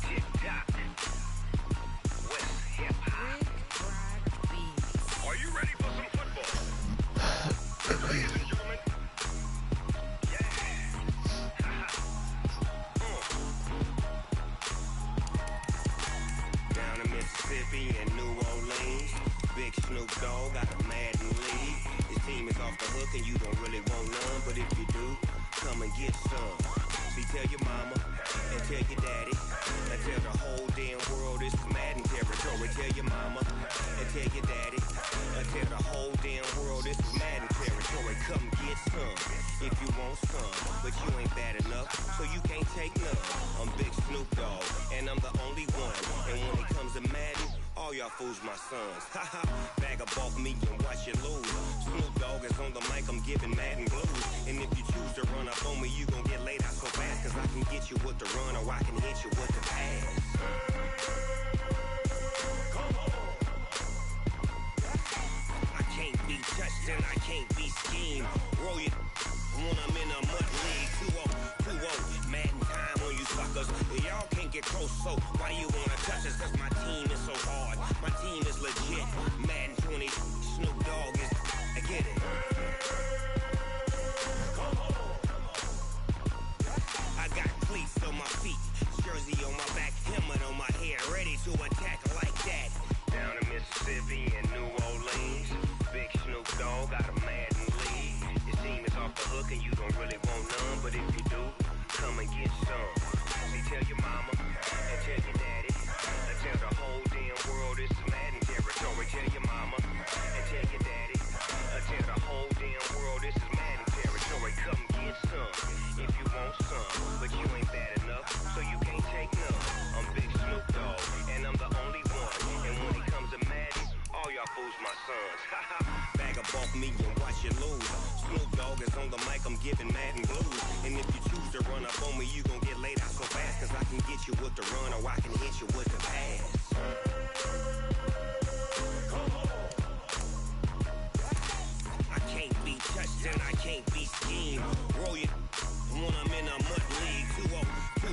Tick-tock. West hip-hop. Are you ready for some football? Ladies and gentlemen. Down in Mississippi and New Orleans, Big Snoop Dogg got a Madden lead. His team is off the hook and you don't really want none, but if you do, come and get some. See, tell your mama and tell your daddy and tell the whole damn world this is Madden territory. Tell your mama and tell your daddy and tell the whole damn world this is Madden territory. Come get some if you want some, but you ain't bad enough, so you can't take none. I'm Big Snoop Dogg and I'm the only one, and when it comes to Madden, all y'all fools my sons. Haha, bag up off me and watch you lose. Snoop Dogg is on the mic, I'm giving Madden blues. And if you choose to run up on me, you gon' get laid out so fast, cause I can get you with the run or I can hit you with the pass. Come on. I can't be touched and I can't be schemed. Roll it when I'm in a mud league. 2-0, Madden time on you suckers. Y'all can't get close, so why you wanna touch us? Cause my team is so hard, my team is legit. Madden 20, Snoop Dogg is, I get it. I got cleats on my feet, jersey on my back, helmet on my head, ready to attack. lose my sons. Bag up off me and watch you lose. Snoop Dogg is on the mic, I'm giving Madden blues. And if you choose to run up on me, you gon' get laid out so fast. Cause I can get you with the run or I can hit you with the pass. I can't be touched and I can't be schemed. Roll you when I'm in a mud league. 2-0,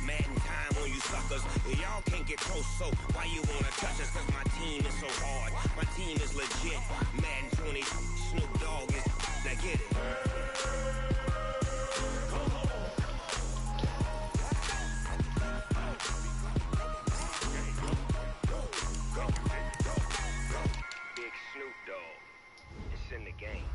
Madden time on you suckers. Y'all can't get close, so why you wanna touch us? Cause my team is so hard, my team is legit. Madden 20, Snoop Dogg is, now get it. Big Snoop Dogg, it's in the game.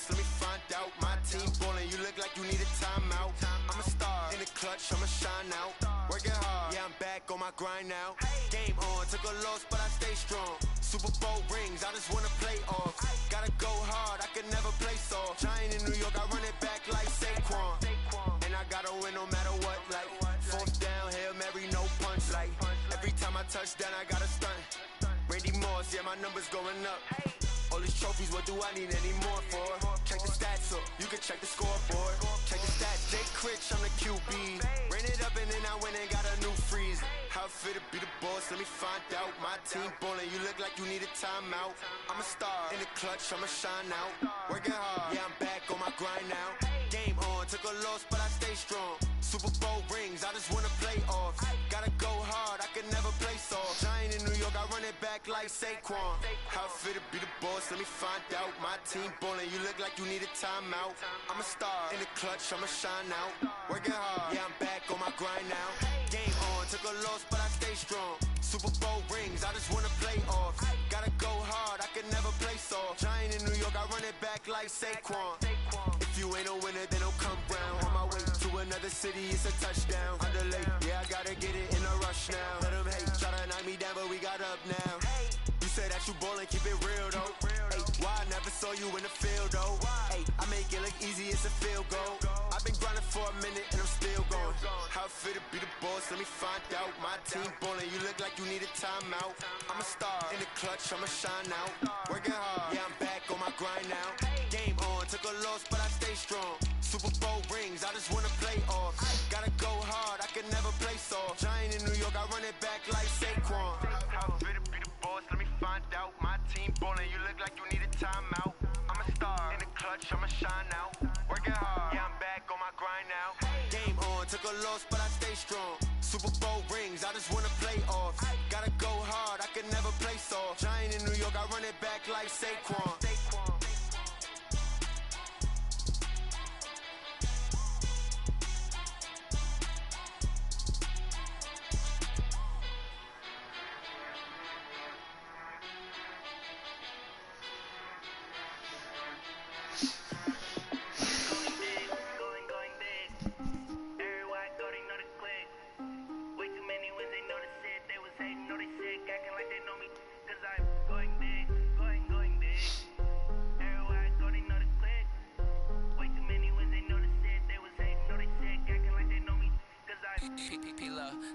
Let me find out. My team ballin', you look like you need a timeout. I'm a star in the clutch, I'ma shine out. Working hard, yeah, I'm back on my grind now. Game on, took a loss, but I stay strong. Super Bowl rings, I just wanna play off. Gotta go hard, I can never play soft. Giant in New York, I run it back like Saquon. And I gotta win no matter what, like fourth down, Hail Mary, no punch. Like every time I touch down, I gotta stunt. Randy Moss, yeah, my numbers going up. All these trophies, what do I need any more for? Check the stats up, you can check the scoreboard. Check the stats, Jake Critch, I'm the QB. Ran it up and then I went and got a new freeze. How fit to be the boss, let me find out. My team ballin', you look like you need a timeout. I'm a star in the clutch, I'ma shine out. Working hard, yeah, I'm back on my grind now. Game on, took a loss, but I stay strong. Super Bowl rings, I just wanna play off. Gotta go hard, I can never play soft. Giant in New York, I run it back like Saquon. How fit to be the boss, let me find out. My team ballin', you look like you need a timeout. I'm a star in the clutch, I'ma shine out. Working hard, yeah, I'm back on my grind now. Game on, took a loss, but I stay strong. Super Bowl rings, I just wanna play off. Gotta go hard, I can never play soft. Giant in New York, I run it back like Saquon. If you ain't a winner, then don't come round. On my way to another city, it's a touchdown. Underlay, yeah, I gotta get it in a rush now. Let them hate, try to knock me down, but we got up now. You say that you ballin', keep it real though. Hey, why I never saw you in the field though? Hey, I make it look easy, it's a field goal. I've been grinding for a minute and I'm still going. How fit to be the boss, let me find out. My team ballin', you look like you need a timeout. I'm a star in the clutch, I'ma shine out. Working hard, yeah, I'm back on my grind now. Game on, took a loss, but I stay strong. Super Bowl rings, I just wanna play off. Gotta go hard, I can never play soft. Giant in New York, I run it back like Saquon. How fit to be the boss, let me find out. My team ballin', you look like you need a timeout. I'm a star in the clutch, I'ma shine out. Working hard, yeah, I'm back on my grind now. Game on, took a loss, but I stay strong. Super Bowl rings, I just wanna play off. Gotta go hard, I can never play soft. Giant in New York, I run it back like Saquon.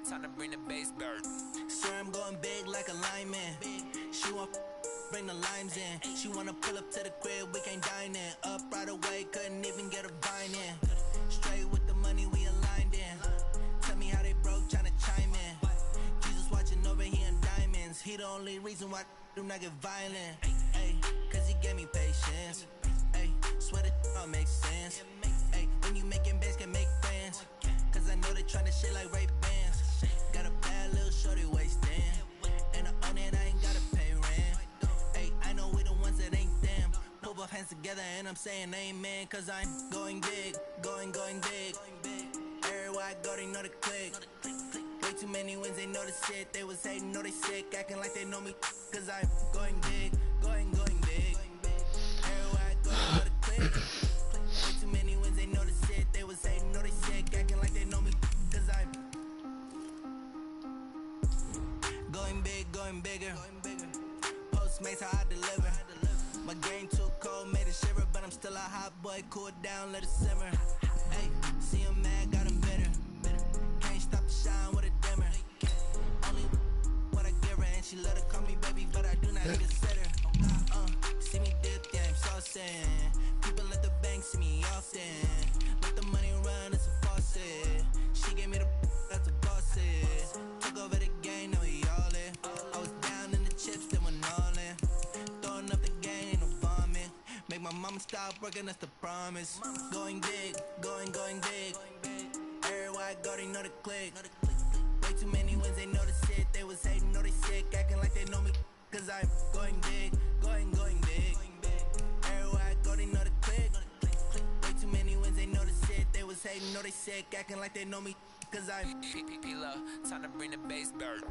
Time to bring the bass bird. Swear I'm going big like a lineman. She want bring the limes in. She wanna pull up to the crib, we can't dine in. Up right away, couldn't even get a vine in. Straight with the money we aligned in. Tell me how they broke, tryna chime in. Jesus watching over here in diamonds. He the only reason why do not get violent. Ay, cause he gave me patience. Ay, swear that all makes sense. Ay, when you making bands can make friends. Cause I know they tryna shit like Ray Bans. Got a bad little shorty wasting. And I own it, I ain't gotta pay rent. Ay, I know we the ones that ain't them. Put both hands together and I'm saying amen. Cause I'm going big, going big. Everywhere I go, they know the click. Way too many wins, they know the shit. They was hating, know they sick, acting like they know me. Cause I'm going big, going big. Everywhere I go, they know the click. Way too many wins, they know the shit. They was hating, know they sick, acting like they know me. Cause I'm going bigger. Postmates how I deliver. My game too cold, made it shiver, but I'm still a hot boy. boy, cool it down, let it simmer. Hey, see him mad, got him bitter. Can't stop the shine with a dimmer. Only what I give her, and she let her call me baby, but I do not consider. See me dip, yeah, I'm saucing. People at the bank see me often. Let the money run, it's a faucet. She gave me the that's a boss it. Took over the game, now we all in. I was down in the chips, then went all in. Throwing up the game, ain't no vomit. Make my mama stop working, that's the promise. Going big, going big. Everywhere I go, they know the click. Way too many wins, they know the shit. They was hating, know they sick, acting like they know me. Cause I'm going big, going big. Everywhere I go, they know the click. Way too many wins, they know the shit. They was hating, know they sick, acting like they know me. Cause I'm P-P-P-Love, time to bring the bass bird.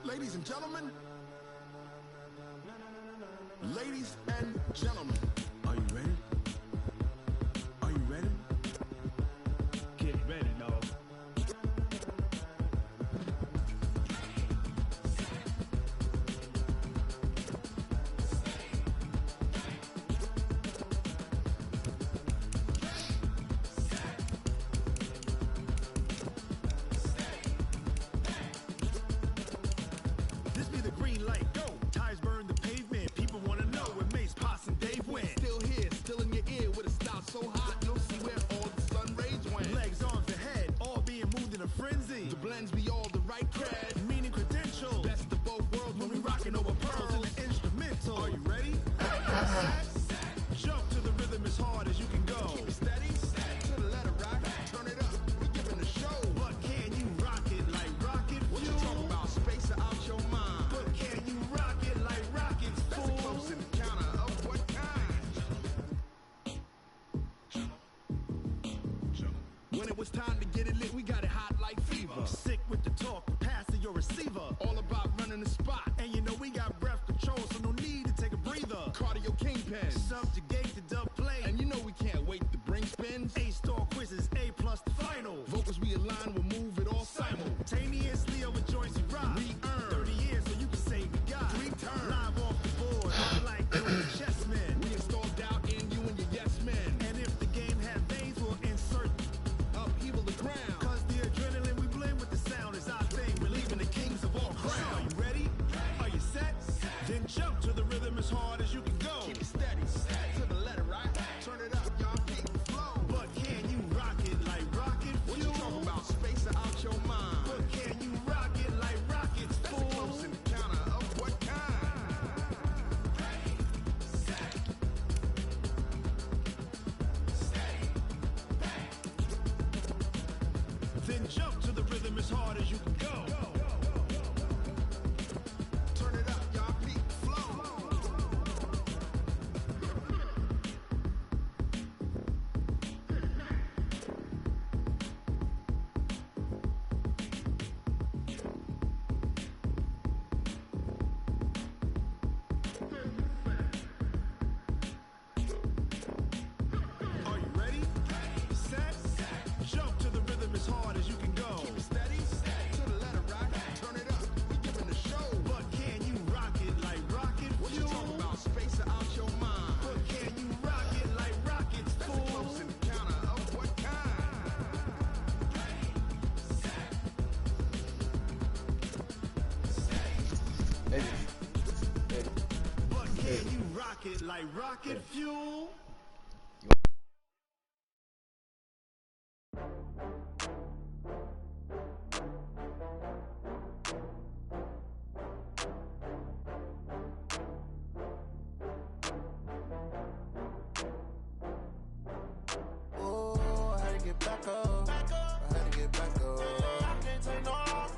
Ladies and gentlemen, ladies and gentlemen, are you ready? Are you ready? Get ready, dog. Time to get it lit, we got it hot like fever. Sick with the talk, passing your receiver. All about running the spot. And you know we got breath control, so no need to take a breather. Cardio kingpin, subjugate the dub play. And you know we can't wait to bring spins. A-star quizzes, A+ the final. Vocals we align, we'll move it all simultaneously over joints we rock. We earn 30 years, so you can say we got 3 turns. Live off the board, like doing chess men. We installed doubt in you and your yes men. And if the game had veins, we'll insert upheaval the ground. Cause the adrenaline we blend with the sound is our thing. Relieving the kings of all crowns. Are you ready? Are you set? Then jump to the rhythm as hard as you can go. Keep it steady, to the letter, right? Turn it up, y'all keep the flow. But can you rock it like rocket fuel? What you talking about? Space out your mind. But can you rock it like rockets, fool? That's a close encounter of what kind? Ready, set, steady, back. Then jump to the rhythm as hard as you can go. Turn it up, y'all keep the flow. Are you ready? Set, jump to the rhythm as hard as you can go. Keep it steady, to the letter, right? Turn it up, we giving the show. But can you rock it like rocket fuel? What you talking about? Space out your mind. But can you rock it like rockets, fool? That's a close encounter of what kind? But can you rock it like rocket fuel? Oh, I had to get back up. I had to get back up. I can't take no loss.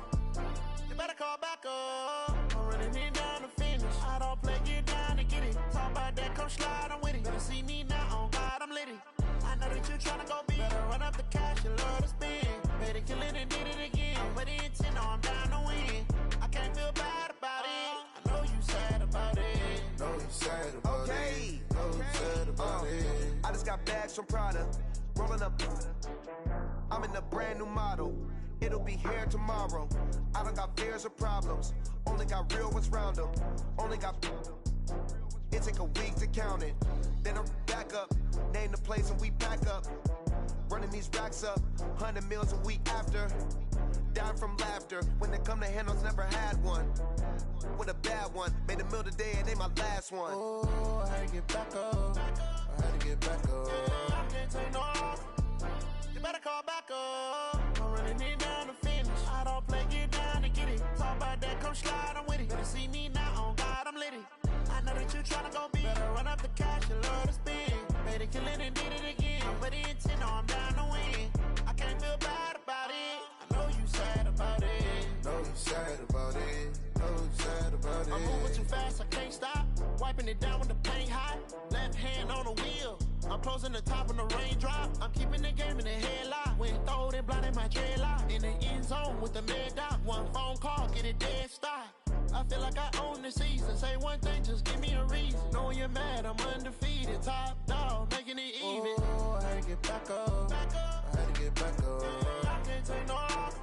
You better call back up. I'm running it down to finish. I don't play, get down to get it. Talk about that, come slide, I'm with it. Better see me now, on God, I'm litty. I know that you tryna go big. Better run up the cash, you love to spend. Better kill it and did it again. But the intent, no, I'm down to win. I can't feel bad about it. I know you sad about it. Know you sad about it. Know you sad about it. I just got bags from Prada. Rolling up. I'm in a brand new model. It'll be here tomorrow. I don't got fears or problems. Only got real ones round them. Only got. It take a week to count it. Then I'm back up. Name the place and we pack up. Running these racks up. 100 meals a week after. Down from laughter. When they come to handles, never had one. With a bad one. Made a meal today and ain't my last one. Oh, I had to get back up. I had to get back up. I can't take no off. You better call back up. I'm running it down to finish. I don't play, get down to get it. Talk about that, come slide, I'm with it. Better see me now, on God, I'm litty. I know that you tryna go big. Better run up the cash, you love to spend. Better kill it and did it again. But the intent, no, I'm down to win. I can't feel bad about it. I know you sad about it. Know you sad about it. Know you sad about it. I'm moving too fast, I can't stop. Wiping it down with the paint hot. Left hand on the wheel. I'm closing the top when the raindrop. I'm keeping the game in the headlock. When throwed and blinded my dreadlock. In the end zone with the mad dot. One phone call, get it dead stop. I feel like I own the season. Say one thing, just give me a reason. Knowing you're mad, I'm undefeated. Top dog, making it even. Oh, I had to get back up. I had to get back up. I can't take no off.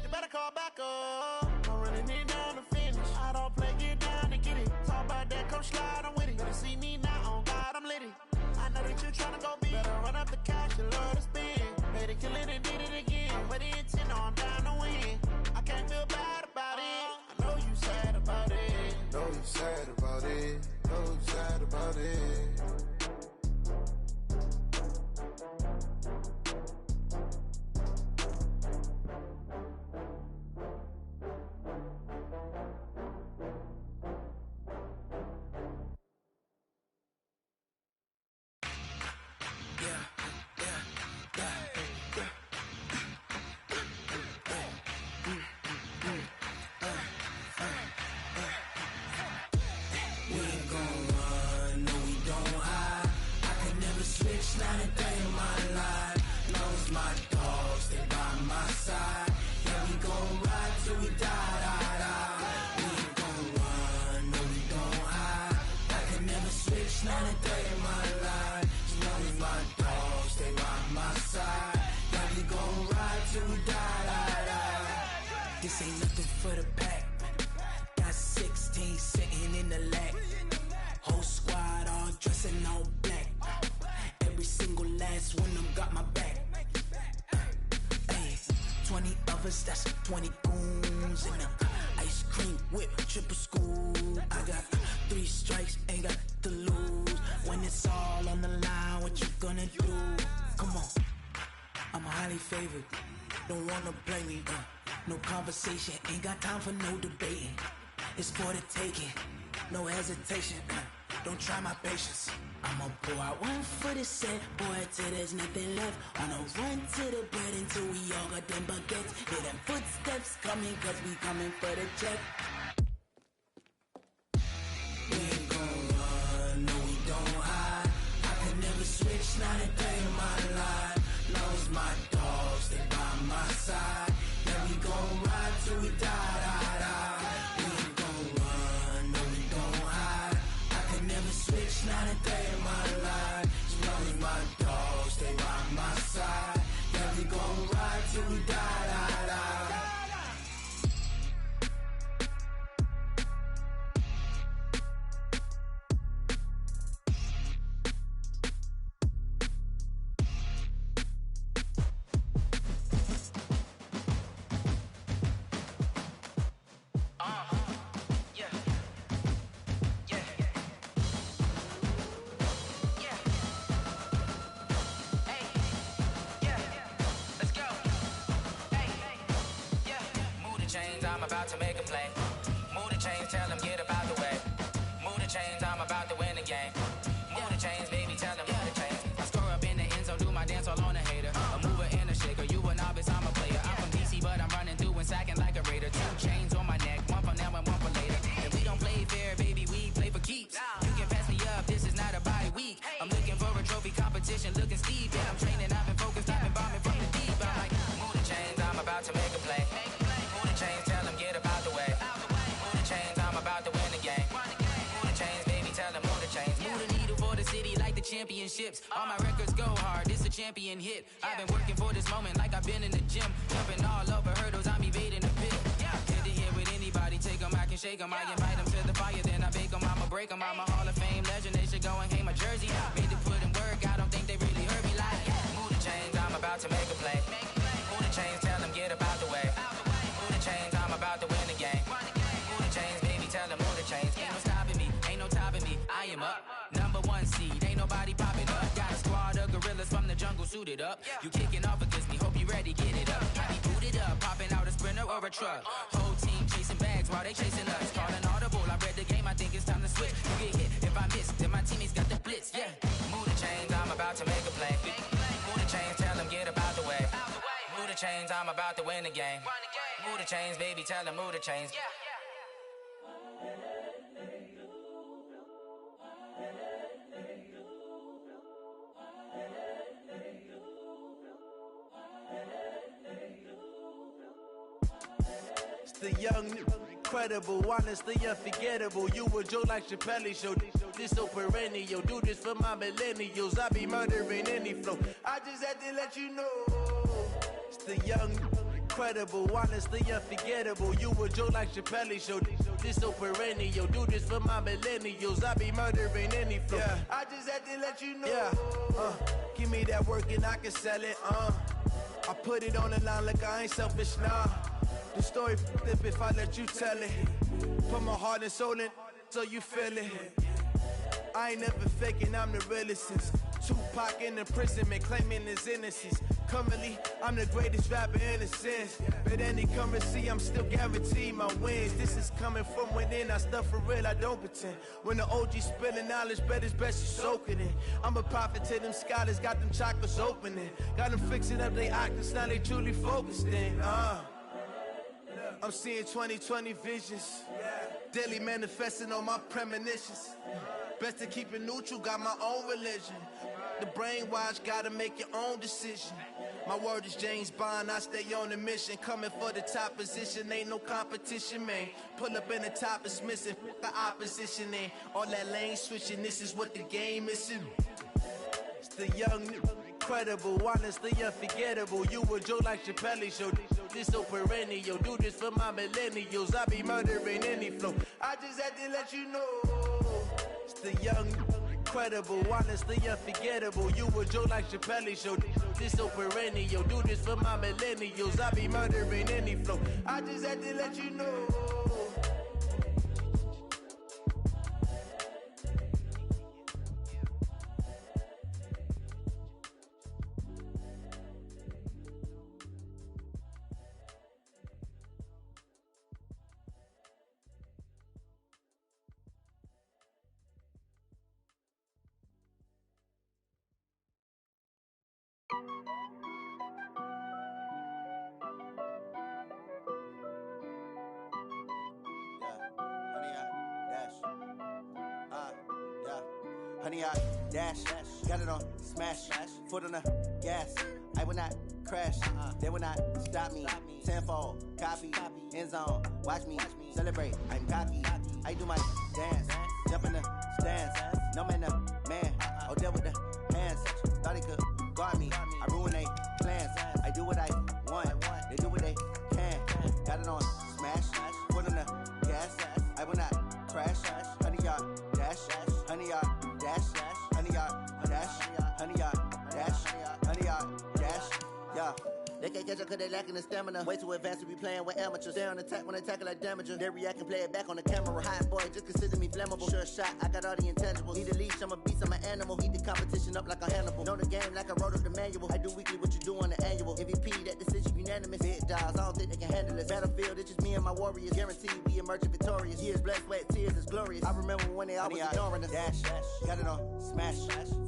You better call back up. I'm running it down to finish. I don't play, get down to get it. Talk about that, come slide, I'm with it. Better see me now, on God, I'm litty. I know that you tryna go big. Better run up the cash, you love to spend. Better kill it and did it again. But the intent, no, I'm down to win. I can't feel bad about it. I know you sad about it. Know you sad about it. Know you sad about it. This ain't nothing for the pack. Got 16 sitting in the lap. Whole squad all dressing all black. Every single last one of them got my back. Hey, 20 of us, that's 20 goons in the ice cream whip, triple scoop. I got 3 strikes, ain't got to lose. When it's all on the line, what you gonna do? Come on, I'm highly favored. Don't wanna blame me, no conversation, ain't got time for no debating. It's for the taking, no hesitation, don't try my patience. I'ma pour out one for the set, boy, till there's nothing left. On a run to the bread until we all got them baguettes. Hear them footsteps coming, cause we coming for the check. We ain't gon' run, no we don't hide. I can never switch, not a day in my life. Knows my dogs, they by my side. Yeah, we gon' ride till we die, die, die. We ain't gon' run, no we don't hide. I can never switch, not a day in my life. As long as my dogs, they by my side. Yeah, we gon' ride till we die, die, die. I'm about to make a play. Move the chains, tell them get up out the way. Move the chains, I'm about to win the game. Move the chains, baby, tell them move the chains. I score up in the end zone, do my dance all on a hater. A mover and a shaker, you a novice, I'm a player. I'm from DC, but I'm running through and sacking like a raider. 2 chains on my championships. All my records go hard, this a champion hit. I've been working for this moment like I've been in the gym. Jumping all over hurdles, I'm evading the pit. Get to here with anybody, take them, I can shake them. I invite them to the fire, then I bake them, I'ma break them. I'm a Hall of Fame legend, they should go and hang my jersey. Made to put in work, I don't think they really heard me like. Move the chains, I'm about to make a play. Move the chains, tell them get up out the way. Move the chains, I'm about to win the game. Move the chains, baby, tell them move the chains. Ain't no stopping me, ain't no topping me, I am up. #1 seed, ain't nobody popping up. Got a squad of gorillas from the jungle suited up. You kicking off against me, hope you ready, get it up. I be booted up, popping out a Sprinter or a truck. Whole team chasing bags while they chasing us. Calling audible, I read the game, I think it's time to switch. You get hit, if I miss, then my teammates got the blitz, yeah. Move the chains, I'm about to make a play. Move the chains, tell them get up out the way. Move the chains, I'm about to win the game. Move the chains, baby, tell them move the chains. The young, incredible, honestly unforgettable. You a joke like Chappelle show. This so perennial. Do this for my millennials. I be murdering any flow. I just had to let you know. It's the young, incredible, honestly unforgettable. You a joke like Chappelle show. This so perennial. Do this for my millennials. I be murdering any flow. Yeah. I just had to let you know. Yeah. Give me that work and I can sell it. I put it on the line like I ain't selfish, nah. The story flip if I let you tell it. Put my heart and soul in so you feel it. I ain't never faking, I'm the realest since Tupac in imprisonment, claiming his innocence. Currently, I'm the greatest rapper in a sense. But any currency, I'm still guaranteed my wins. This is coming from within, I stuff for real, I don't pretend. When the OG spilling knowledge, bet it's best you soak it in. I'm a prophet to them scholars, got them chakras opening. Got them fixing up they octaves, now they truly focused in. I'm seeing 2020 visions. Daily manifesting on my premonitions. Best to keep it neutral, got my own religion. The brainwash, gotta make your own decision. My word is James Bond, I stay on a mission. Coming for the top position, ain't no competition, man. Pull up in the top is missing, the opposition ain't. All that lane switching, this is what the game is. It's the young, incredible, honestly unforgettable. You a joke like Chappelle show. This so perennial. Do this for my millennials. I be murdering any flow. I just had to let you know. It's the young, incredible, honestly unforgettable. You a joke like Chappelle show. This so perennial. Do this for my millennials. I be murdering any flow. I just had to let you know. Honey, I dash, got it on smash, foot on the gas. I will not crash, they will not stop me. Tenfold, copy, end zone, watch me celebrate. I'm cocky, I do my dance, jump in the stands. No man, man, oh there with the hands. Thought he could guard me, I ruin they plans. I do what I want, they do what they can. Got it on smash, foot on the gas. I will not crash, honey, y'all dash, honey, y'all dash, honey, y'all dash, honey, y'all dash, honey, y'all dash, yeah. They can't catch up cause they lacking the stamina. Way too advanced to be playing with amateurs. Stay on attack when they tackle like damager. They react and play it back on the camera. Hot boy, just consider me flammable. Sure shot, I got all the intangibles. Need a leash, I'm a beast, I'm an animal. Heat the competition up like a Hannibal. Know the game like I wrote up the manual. I do weekly what you do on the annual. MVP, that decision unanimous. Big dogs, I don't think they can handle it. Battlefield, it's just me and my warriors. Guaranteed we emerge victorious. Years, blood, sweat, tears, is glorious. I remember when they always ignoring us. Dash, got it on smash,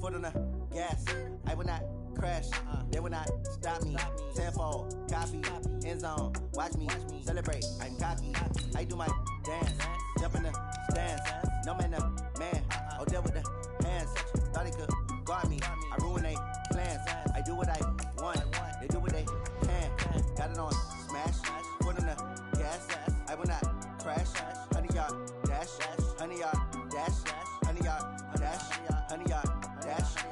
foot on the gas. I will not crash, they will not stop me. Tenfold, copy, end zone, watch me celebrate. I'm cocky, I do my dance, jump in the stands. No man, oh there with the hands. Thought he could guard me, I ruin they plans. I do what I want, they do what they can. Got it on smash, foot on the gas. I will not crash, honey y'all dash, honey y'all dash, honey y'all dash, honey y'all dash.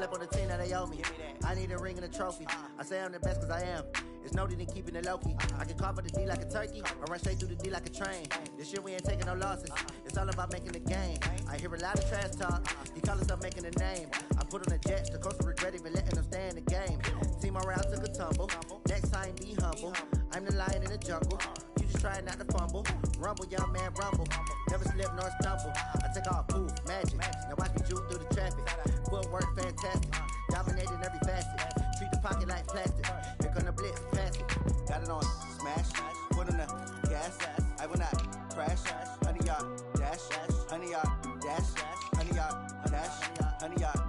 slept on the team that they owe me. I need a ring and a trophy. I say I'm the best cause I am. It's no need in keeping it low-key. I can carve up the D like a turkey or run straight through the D like a train. This year we ain't taking no losses. It's all about making the game. I hear a lot of trash talk. He call himself making a name. I put on the Jets. The coach will regret even letting them stay in the game. Team morale took a tumble. Next time be humble. I'm the lion in the jungle. You just try not to fumble. Rumble, young man, rumble. Never slip nor stumble. I take off, poof, magic. Now watch me juke through the traffic. Footwork fantastic. Dominating every facet. Treat the pocket like plastic. Here come the blitz, pass it. Got it on smash. Put on the gas. I will not crash. 100 yard dash. 100 yard dash. 100 yard dash. 100 yard